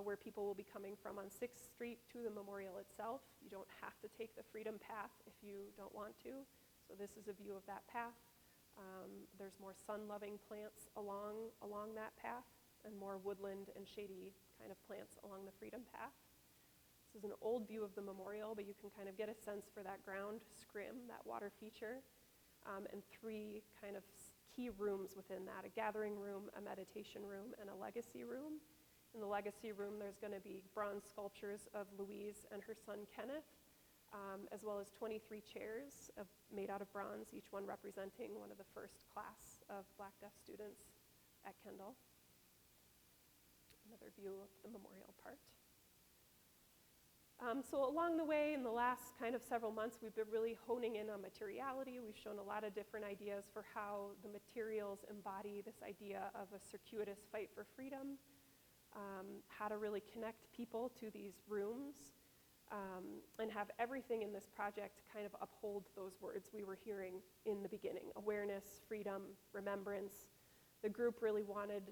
where people will be coming from on 6th Street to the memorial itself. You don't have to take the Freedom Path if you don't want to. So this is a view of that path. There's more sun-loving plants along that path and more woodland and shady kind of plants along the Freedom Path. This is an old view of the memorial, but you can kind of get a sense for that ground scrim, that water feature, and 3 kind of key rooms within that, a gathering room, a meditation room, and a legacy room. In the legacy room, there's going to be bronze sculptures of Louise and her son Kenneth, as well as 23 chairs made out of bronze, each one representing one of the first class of Black deaf students at Kendall. Another view of the memorial part. So along the way, in the last kind of several months, we've been really honing in on materiality. We've shown a lot of different ideas for how the materials embody this idea of a circuitous fight for freedom, how to really connect people to these rooms, and have everything in this project kind of uphold those words we were hearing in the beginning: awareness, freedom, remembrance. The group really wanted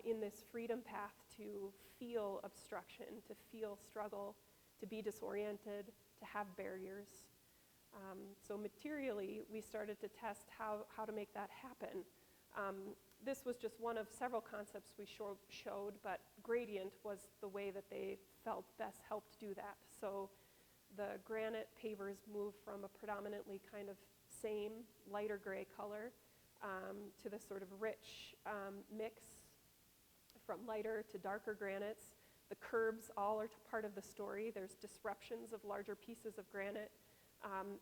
in this Freedom Path to feel obstruction, to feel struggle, to be disoriented, to have barriers. So materially, we started to test how to make that happen. This was just one of several concepts we showed, but gradient was the way that they felt best helped do that. So the granite pavers moved from a predominantly kind of same lighter gray color to this sort of rich mix from lighter to darker granites. The curbs all are part of the story. There's disruptions of larger pieces of granite,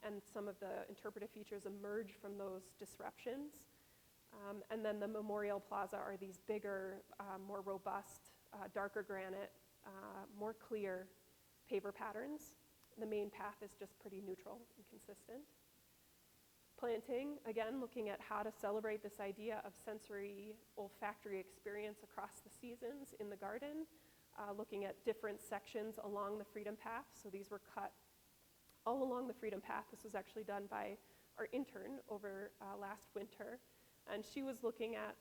and some of the interpretive features emerge from those disruptions. And then the Memorial Plaza are these bigger, more robust, darker granite, more clear paver patterns. The main path is just pretty neutral and consistent. Planting, again, looking at how to celebrate this idea of sensory olfactory experience across the seasons in the garden, looking at different sections along the Freedom Path. So these were cut all along the Freedom Path. This was actually done by our intern over last winter. And she was looking at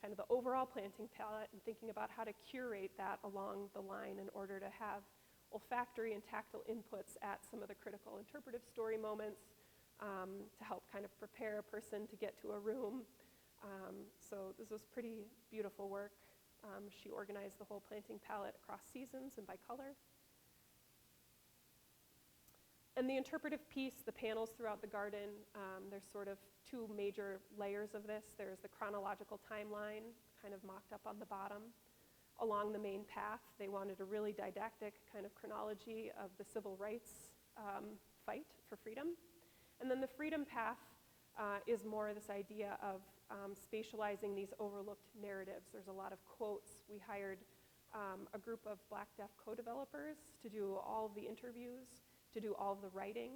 kind of the overall planting palette and thinking about how to curate that along the line in order to have olfactory and tactile inputs at some of the critical interpretive story moments, to help kind of prepare a person to get to a room. So this was pretty beautiful work. She organized the whole planting palette across seasons and by color. And the interpretive piece, the panels throughout the garden, there's sort of 2 major layers of this. There's the chronological timeline, kind of mocked up on the bottom. Along the main path, they wanted a really didactic kind of chronology of the civil rights fight for freedom. And then the Freedom Path is more this idea of spatializing these overlooked narratives. There's a lot of quotes. We hired a group of Black deaf co-developers to do all of the interviews, to do all of the writing,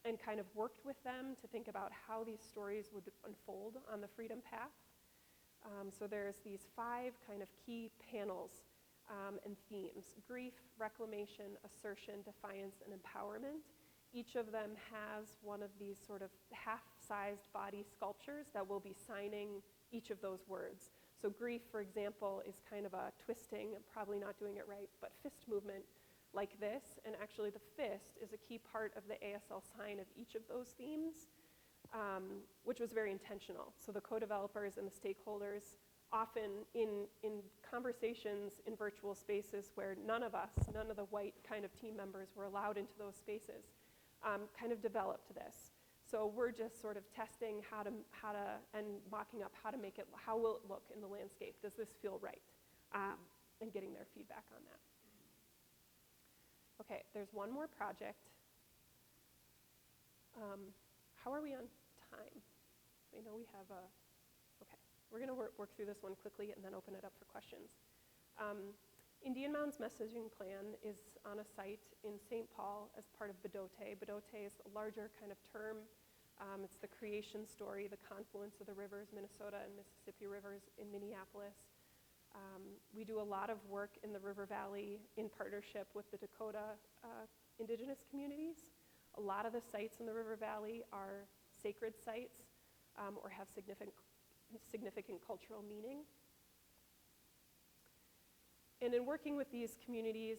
and kind of worked with them to think about how these stories would unfold on the Freedom Path. So there's these 5 kind of key panels and themes: grief, reclamation, assertion, defiance, and empowerment. Each of them has one of these sort of half-sized body sculptures that will be signing each of those words. So grief, for example, is kind of a twisting, I'm probably not doing it right, but fist movement like this. And actually the fist is a key part of the ASL sign of each of those themes, which was very intentional. So the co-developers and the stakeholders, often in conversations in virtual spaces where none of the white kind of team members were allowed into those spaces, kind of developed this. So we're just sort of testing how to and mocking up how to make it, how will it look in the landscape? Does this feel right? And getting their feedback on that. Okay, there's one more project. How are we on time? I know we have a, okay. We're gonna work through this one quickly and then open it up for questions. Indian Mound's messaging plan is on a site in St. Paul as part of Bedote. Bedote is a larger kind of term. It's the creation story, the confluence of the rivers, Minnesota and Mississippi rivers in Minneapolis. We do a lot of work in the River Valley in partnership with the Dakota indigenous communities. A lot of the sites in the River Valley are sacred sites or have significant cultural meaning. And in working with these communities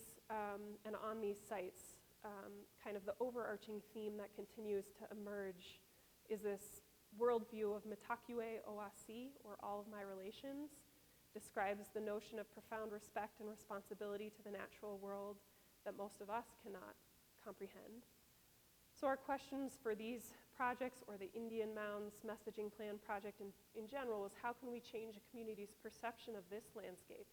and on these sites, kind of the overarching theme that continues to emerge is this worldview of Metakue Oasi, or all of my relations, describes the notion of profound respect and responsibility to the natural world that most of us cannot comprehend. So our questions for these projects, or the Indian Mounds Messaging Plan project in general, is how can we change a community's perception of this landscape,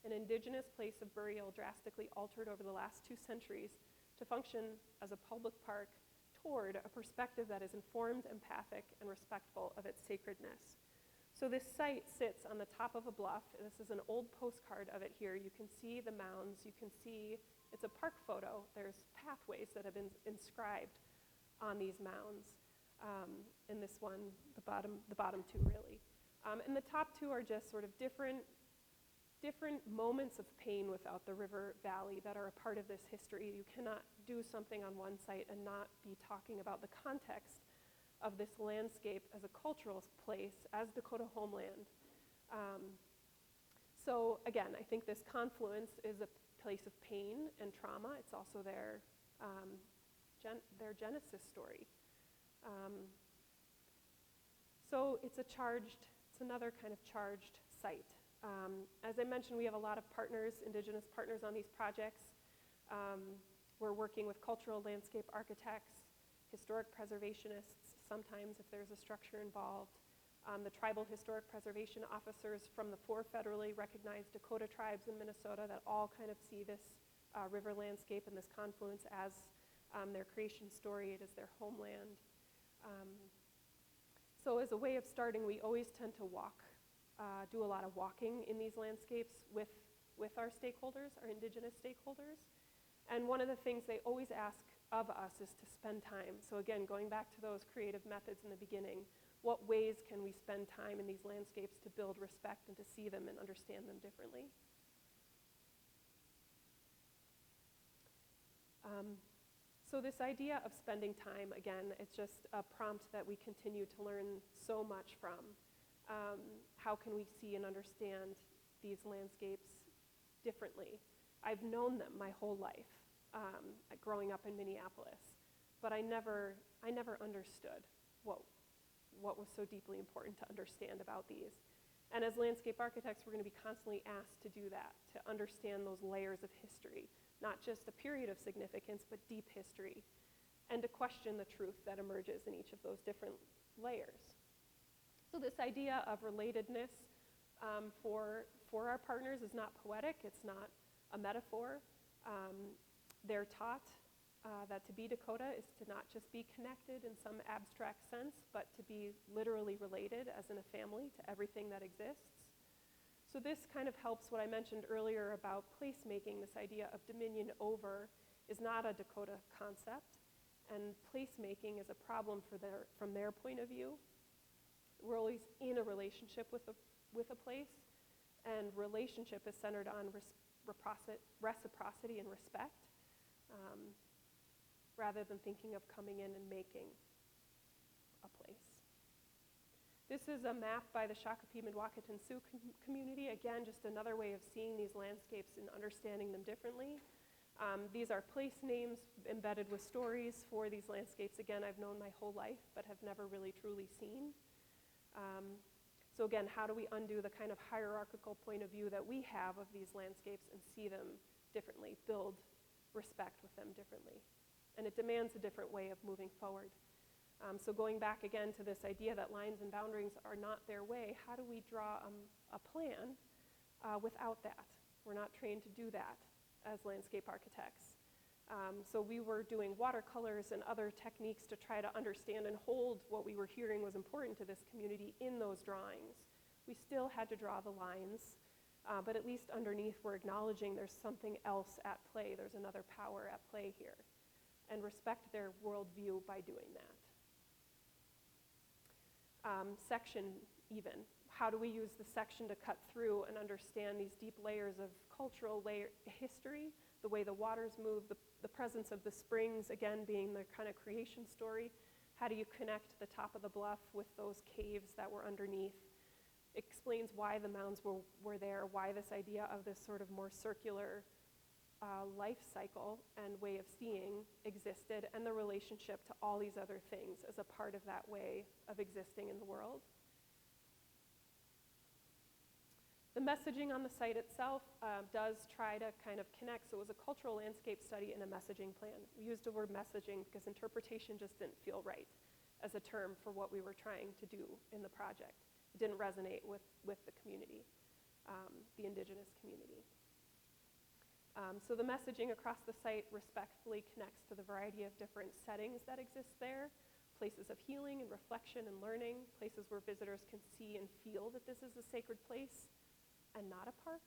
an indigenous place of burial drastically altered over the last 2 centuries, to function as a public park toward a perspective that is informed, empathic, and respectful of its sacredness. So this site sits on the top of a bluff. This is an old postcard of it here. You can see the mounds. You can see, it's a park photo. There's pathways that have been inscribed on these mounds. And this one, the bottom 2 really. And the top 2 are just sort of different moments of pain without the river valley that are a part of this history. You cannot do something on one site and not be talking about the context of this landscape as a cultural place, as Dakota homeland. So again, I think this confluence is a place of pain and trauma. It's also their genesis story. So it's another kind of charged site. As I mentioned, we have a lot of partners, indigenous partners on these projects. We're working with cultural landscape architects, historic preservationists, sometimes if there's a structure involved, the tribal historic preservation officers from the 4 federally recognized Dakota tribes in Minnesota that all kind of see this river landscape and this confluence as their creation story. It is their homeland. So as a way of starting, we always tend to do a lot of walking in these landscapes with our stakeholders, our indigenous stakeholders. And one of the things they always ask of us is to spend time. So again, going back to those creative methods in the beginning, what ways can we spend time in these landscapes to build respect and to see them and understand them differently? So this idea of spending time, again, it's just a prompt that we continue to learn so much from. How can we see and understand these landscapes differently? I've known them my whole life, growing up in Minneapolis, but I never understood what was so deeply important to understand about these. And as landscape architects, we're going to be constantly asked to do that, to understand those layers of history, not just a period of significance, but deep history, and to question the truth that emerges in each of those different layers. So this idea of relatedness for our partners is not poetic, it's not a metaphor. They're taught that to be Dakota is to not just be connected in some abstract sense, but to be literally related as in a family to everything that exists. So this kind of helps what I mentioned earlier about placemaking. This idea of dominion over is not a Dakota concept, and placemaking is a problem from their point of view. We're always in a relationship with a place, and relationship is centered on reciprocity and respect, rather than thinking of coming in and making a place. This is a map by the Shakopee-Mdewakanton Sioux community. Again, just another way of seeing these landscapes and understanding them differently. These are place names embedded with stories for these landscapes. Again, I've known my whole life, but have never really truly seen. So again, how do we undo the kind of hierarchical point of view that we have of these landscapes and see them differently, build respect with them differently? And it demands a different way of moving forward. So going back again to this idea that lines and boundaries are not their way, how do we draw a plan without that? We're not trained to do that as landscape architects. So we were doing watercolors and other techniques to try to understand and hold what we were hearing was important to this community in those drawings. We still had to draw the lines, but at least underneath we're acknowledging there's something else at play. There's another power at play here, and respect their worldview by doing that. Section even. How do we use the section to cut through and understand these deep layers of cultural history, the way the waters move, the presence of the springs, again, being the kind of creation story. How do you connect the top of the bluff with those caves that were underneath? Explains why the mounds were there, why this idea of this sort of more circular life cycle and way of seeing existed, and the relationship to all these other things as a part of that way of existing in the world. The messaging on the site itself does try to kind of connect. So it was a cultural landscape study and a messaging plan. We used the word messaging because interpretation just didn't feel right as a term for what we were trying to do in the project. It didn't resonate with the community, the indigenous community. So the messaging across the site respectfully connects to the variety of different settings that exist there, places of healing and reflection and learning, places where visitors can see and feel that this is a sacred place and not a park.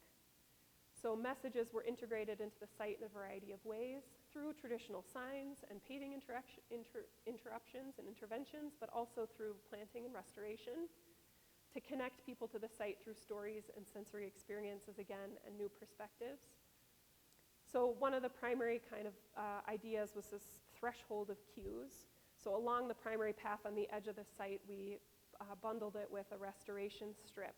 So messages were integrated into the site in a variety of ways through traditional signs and paving interruptions and interventions, but also through planting and restoration to connect people to the site through stories and sensory experiences again and new perspectives. So one of the primary kind of ideas was this threshold of cues. So along the primary path on the edge of the site, we bundled it with a restoration strip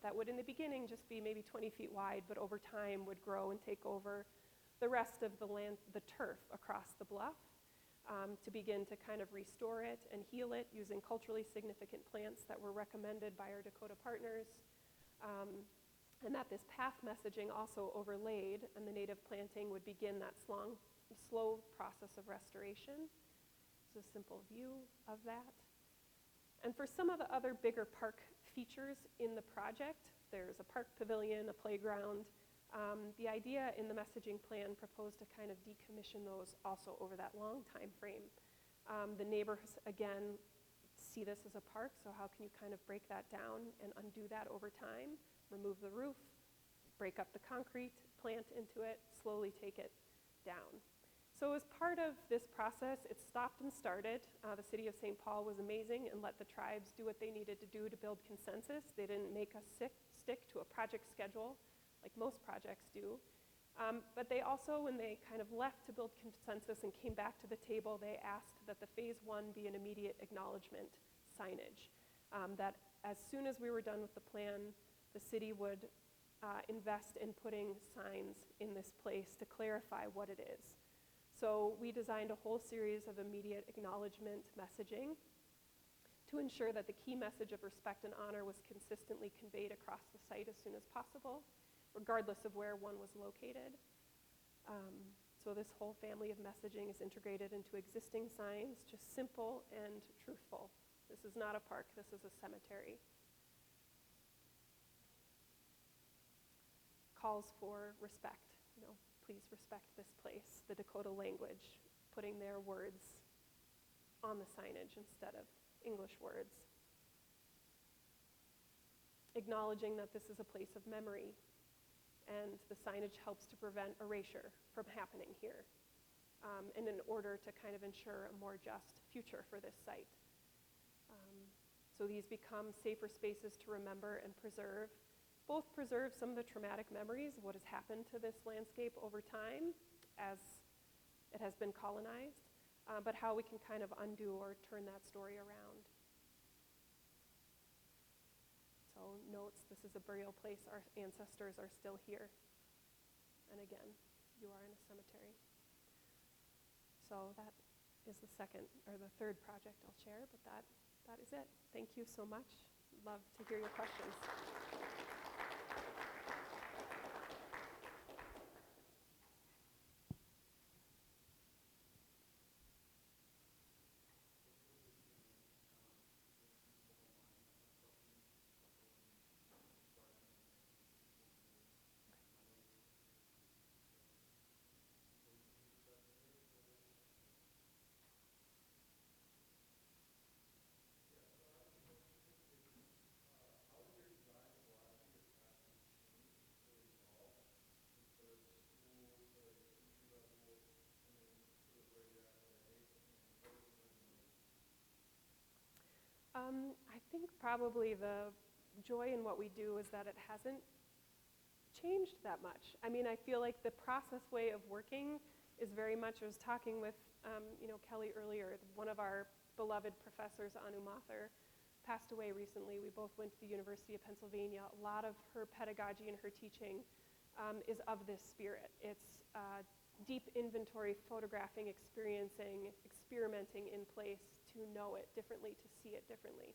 that would in the beginning just be maybe 20 feet wide, but over time would grow and take over the rest of the land, the turf across the bluff, to begin to kind of restore it and heal it using culturally significant plants that were recommended by our Dakota partners. And that this path messaging also overlaid, and the native planting would begin that slow process of restoration. It's a simple view of that. And for some of the other bigger park features in the project, there's a park pavilion, a playground. The idea in the messaging plan proposed to kind of decommission those also over that long time frame. The neighbors, again, see this as a park, so how can you kind of break that down and undo that over time? Remove the roof, break up the concrete, plant into it, slowly take it down. So as part of this process, it stopped and started. The city of St. Paul was amazing and let the tribes do what they needed to do to build consensus. They didn't make us stick to a project schedule like most projects do. But they also, when they kind of left to build consensus and came back to the table, they asked that the phase one be an immediate acknowledgement signage. That as soon as we were done with the plan, the city would invest in putting signs in this place to clarify what it is. So we designed a whole series of immediate acknowledgement messaging to ensure that the key message of respect and honor was consistently conveyed across the site as soon as possible, regardless of where one was located. So this whole family of messaging is integrated into existing signs, just simple and truthful. This is not a park, this is a cemetery. Calls for respect, please respect this place, the Dakota language, putting their words on the signage instead of English words. Acknowledging that this is a place of memory, and the signage helps to prevent erasure from happening here, and in order to kind of ensure a more just future for this site. So these become safer spaces to remember and preserve. Both preserve some of the traumatic memories of what has happened to this landscape over time as it has been colonized, but how we can kind of undo or turn that story around. notes, this is a burial place, our ancestors are still here. And again, you are in a cemetery. So that is the third project I'll share, but that is it. Thank you so much. Love to hear your questions. I think probably the joy in what we do is that it hasn't changed that much. I mean, I feel like the process way of working is very much, I was talking with Kelly earlier, one of our beloved professors, Anu Mathur, passed away recently. We both went to the University of Pennsylvania. A lot of her pedagogy and her teaching is of this spirit. It's deep inventory, photographing, experiencing, experimenting in place to know it differently, to see it differently.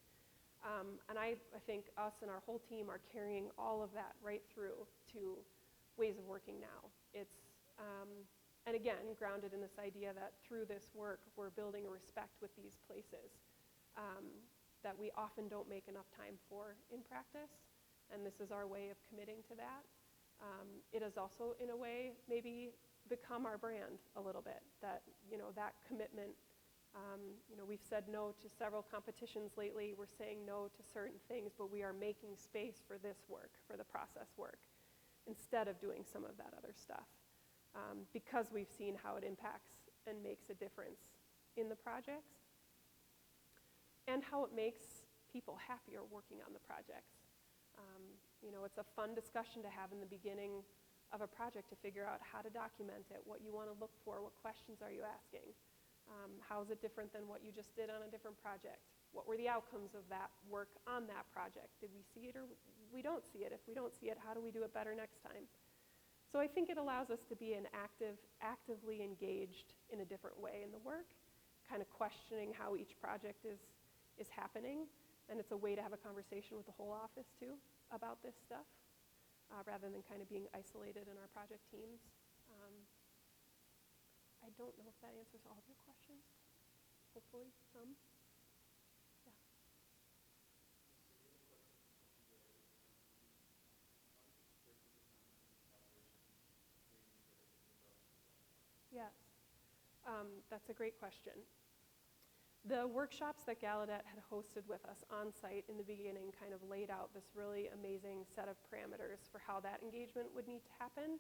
And I think us and our whole team are carrying all of that right through to ways of working now. It's, and again, grounded in this idea that through this work, we're building a respect with these places that we often don't make enough time for in practice. And this is our way of committing to that. It has also, in a way, maybe become our brand a little bit, that, that commitment. We've said no to several competitions lately. We're saying no to certain things, but we are making space for this work, for the process work, instead of doing some of that other stuff, because we've seen how it impacts and makes a difference in the projects, and how it makes people happier working on the projects. It's a fun discussion to have in the beginning of a project to figure out how to document it, what you want to look for, what questions are you asking. How is it different than what you just did on a different project? What were the outcomes of that work on that project? Did we see it or we don't see it? If we don't see it, how do we do it better next time? So I think it allows us to be actively engaged in a different way in the work, kind of questioning how each project is happening. And it's a way to have a conversation with the whole office too about this stuff, rather than kind of being isolated in our project teams. I don't know if that answers all of your questions. Hopefully, some. Yeah. Yes, that's a great question. The workshops that Gallaudet had hosted with us on site in the beginning kind of laid out this really amazing set of parameters for how that engagement would need to happen.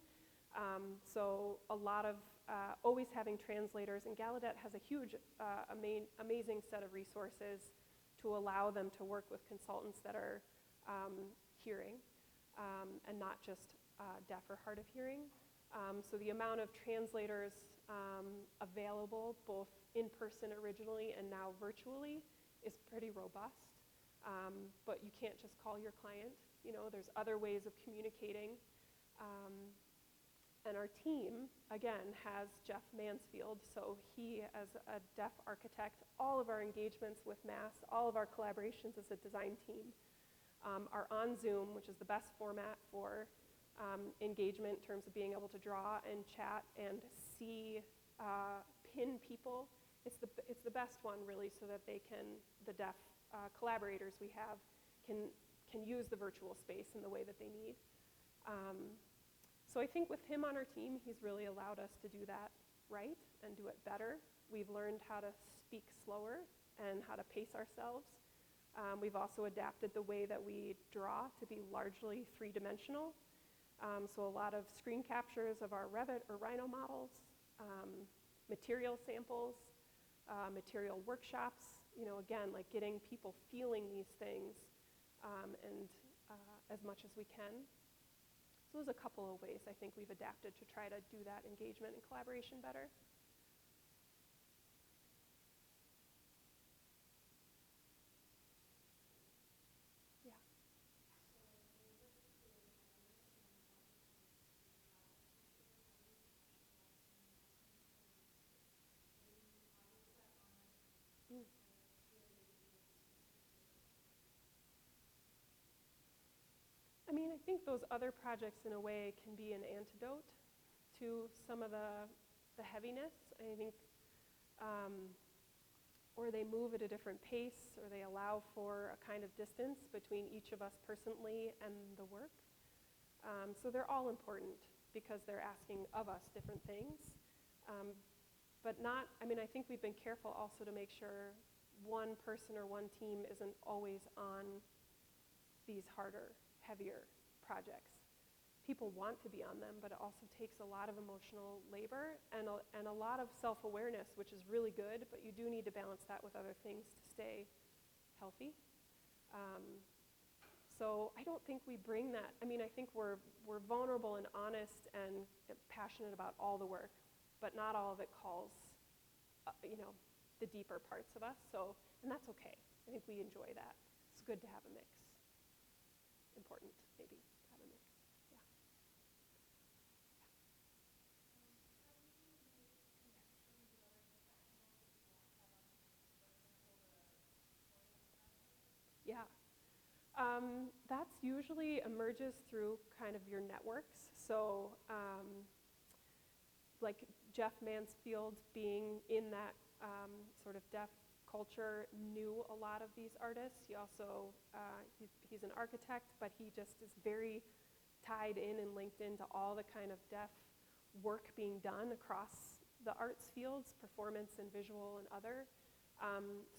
So a lot of always having translators, and Gallaudet has a huge, amazing set of resources to allow them to work with consultants that are hearing and not just deaf or hard of hearing. So the amount of translators available, both in person originally and now virtually, is pretty robust. But you can't just call your client. There's other ways of communicating. And our team, again, has Jeff Mansfield. So he, as a deaf architect, all of our engagements with Mass, all of our collaborations as a design team are on Zoom, which is the best format for engagement in terms of being able to draw and chat and see, pin people. It's the best one, really, so that the deaf collaborators we have can use the virtual space in the way that they need. So I think with him on our team, he's really allowed us to do that right and do it better. We've learned how to speak slower and how to pace ourselves. We've also adapted the way that we draw to be largely three-dimensional. So a lot of screen captures of our Revit or Rhino models, material samples, material workshops, again, like getting people feeling these things and as much as we can. So there's a couple of ways I think we've adapted to try to do that engagement and collaboration better. Yeah. think those other projects in a way can be an antidote to some of the heaviness. I think, or they move at a different pace, or they allow for a kind of distance between each of us personally and the work. So they're all important because they're asking of us different things. But not, I mean, I think we've been careful also to make sure one person or one team isn't always on these harder, heavier projects. People want to be on them, but it also takes a lot of emotional labor and a lot of self-awareness, which is really good, but you do need to balance that with other things to stay healthy. So I don't think we bring that. I mean, I think we're vulnerable and honest and passionate about all the work, but not all of it calls, the deeper parts of us. So, and that's okay. I think we enjoy that. It's good to have a mix. Important, maybe, to have a mix. Yeah. Yeah. That's usually emerges through kind of your networks. So, like Jeff Mansfield being in that sort of deaf culture knew a lot of these artists. He also, he's an architect, but he just is very tied in and linked into all the kind of deaf work being done across the arts fields, performance and visual and other.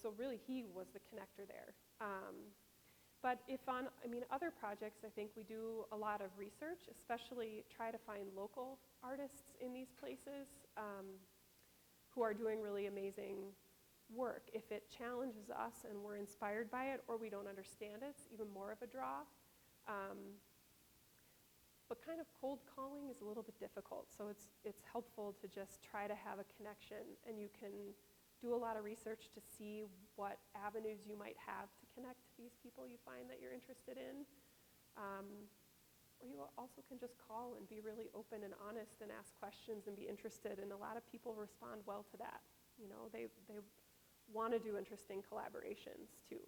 So really he was the connector there. But if on, other projects, I think we do a lot of research, especially try to find local artists in these places who are doing really amazing work. If it challenges us and we're inspired by it or we don't understand it, it's even more of a draw. But kind of cold calling is a little bit difficult, so it's helpful to just try to have a connection, and you can do a lot of research to see what avenues you might have to connect to these people you find that you're interested in. Or you also can just call and be really open and honest and ask questions and be interested, and a lot of people respond well to that. They want to do interesting collaborations too.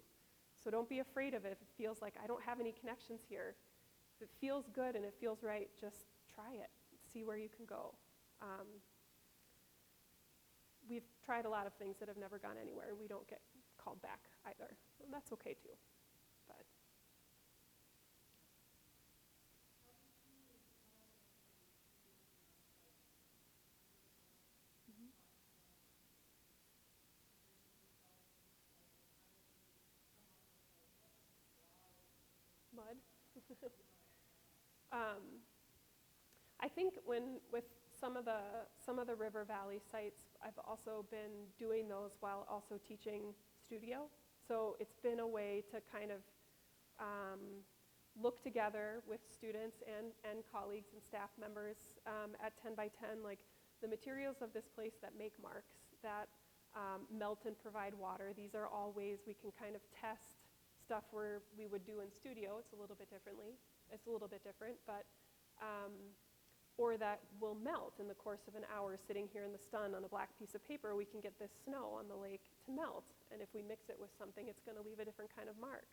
So don't be afraid of it if it feels like I don't have any connections here. If it feels good and it feels right, just try it. See where you can go. We've tried a lot of things that have never gone anywhere, and we don't get called back either. And that's okay too. But mud. I think with some of the River Valley sites, I've also been doing those while also teaching studio. So it's been a way to kind of look together with students and colleagues and staff members at 10 by 10, like the materials of this place that make marks, that melt and provide water. These are all ways we can kind of test stuff where we would do in studio. It's a little bit different, but or that will melt in the course of an hour sitting here in the sun on a black piece of paper. We can get this snow on the lake to melt, and if we mix it with something, it's going to leave a different kind of mark.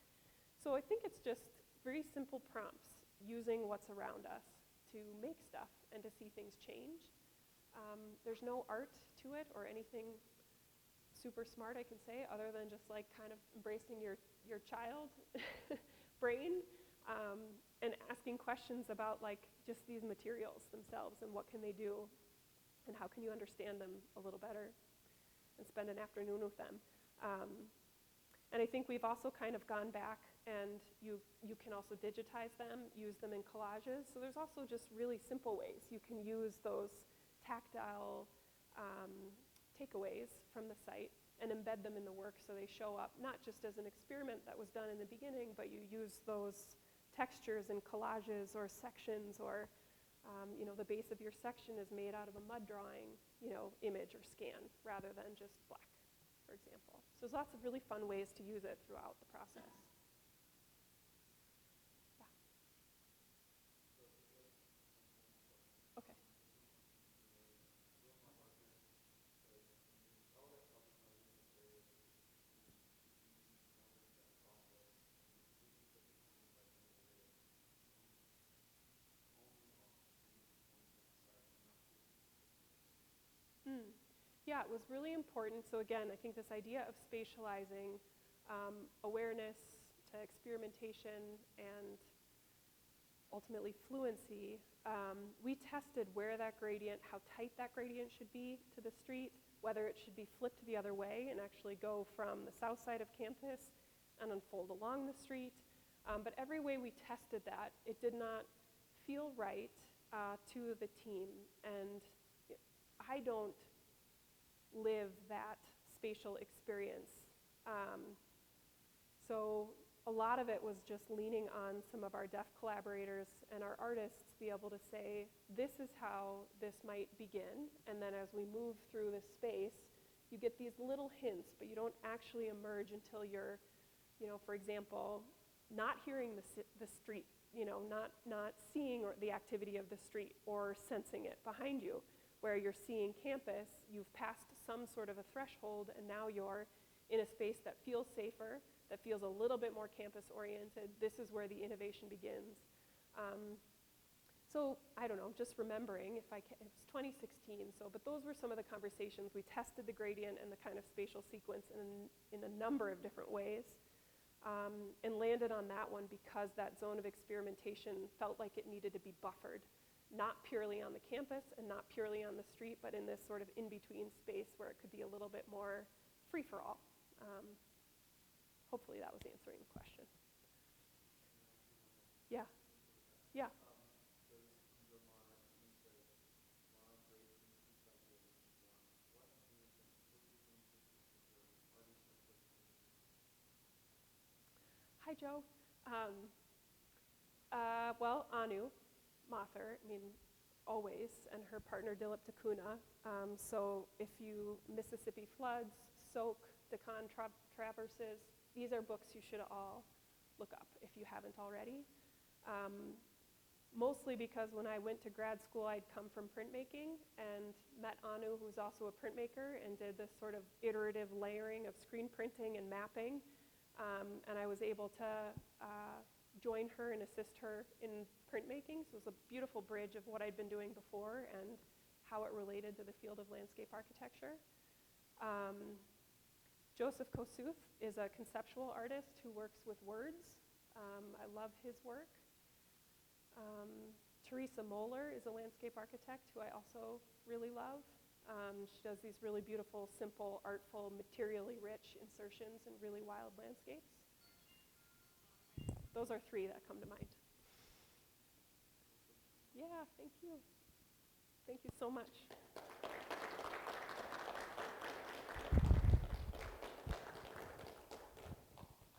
So I think it's just very simple prompts, using what's around us to make stuff and to see things change. There's no art to it or anything super smart, I can say, other than just like kind of embracing your child brain and asking questions about like just these materials themselves and what can they do and how can you understand them a little better and spend an afternoon with them. And I think we've also kind of gone back, and you can also digitize them, use them in collages. So there's also just really simple ways you can use those tactile takeaways from the site and embed them in the work so they show up not just as an experiment that was done in the beginning, but you use those textures and collages or sections, or the base of your section is made out of a mud drawing, image or scan rather than just black, for example. So there's lots of really fun ways to use it throughout the process. Yeah. Okay. that was really important. So again, I think this idea of spatializing awareness to experimentation and ultimately fluency, we tested where that gradient, how tight that gradient should be to the street, whether it should be flipped the other way and actually go from the south side of campus and unfold along the street. But every way we tested that, it did not feel right to the team. And I don't live that spatial experience. So a lot of it was just leaning on some of our deaf collaborators and our artists to be able to say, this is how this might begin. And then as we move through this space, you get these little hints, but you don't actually emerge until you're, for example, not hearing the street, not seeing the activity of the street or sensing it behind you. Where you're seeing campus, you've passed some sort of a threshold, and now you're in a space that feels safer, that feels a little bit more campus-oriented. This is where the innovation begins. So I don't know, just remembering, it was 2016, but those were some of the conversations. We tested the gradient and the kind of spatial sequence in a number of different ways, and landed on that one because that zone of experimentation felt like it needed to be buffered. Not purely on the campus and not purely on the street, but in this sort of in-between space where it could be a little bit more free-for-all. Hopefully that was answering the question. Yeah. Yeah. Hi, Joe. Well, Anu Mathur, always, and her partner Dilip Takuna. So if you, Mississippi Floods, Soak, Deccan Traverses, these are books you should all look up if you haven't already. Mostly because when I went to grad school, I'd come from printmaking and met Anu, who's also a printmaker, and did this sort of iterative layering of screen printing and mapping. And I was able to join her and assist her in printmaking. So it was a beautiful bridge of what I'd been doing before and how it related to the field of landscape architecture. Joseph Kossuth is a conceptual artist who works with words. I love his work. Teresa Moeller is a landscape architect who I also really love. She does these really beautiful, simple, artful, materially rich insertions in really wild landscapes. Those are three that come to mind. Yeah, thank you. Thank you so much.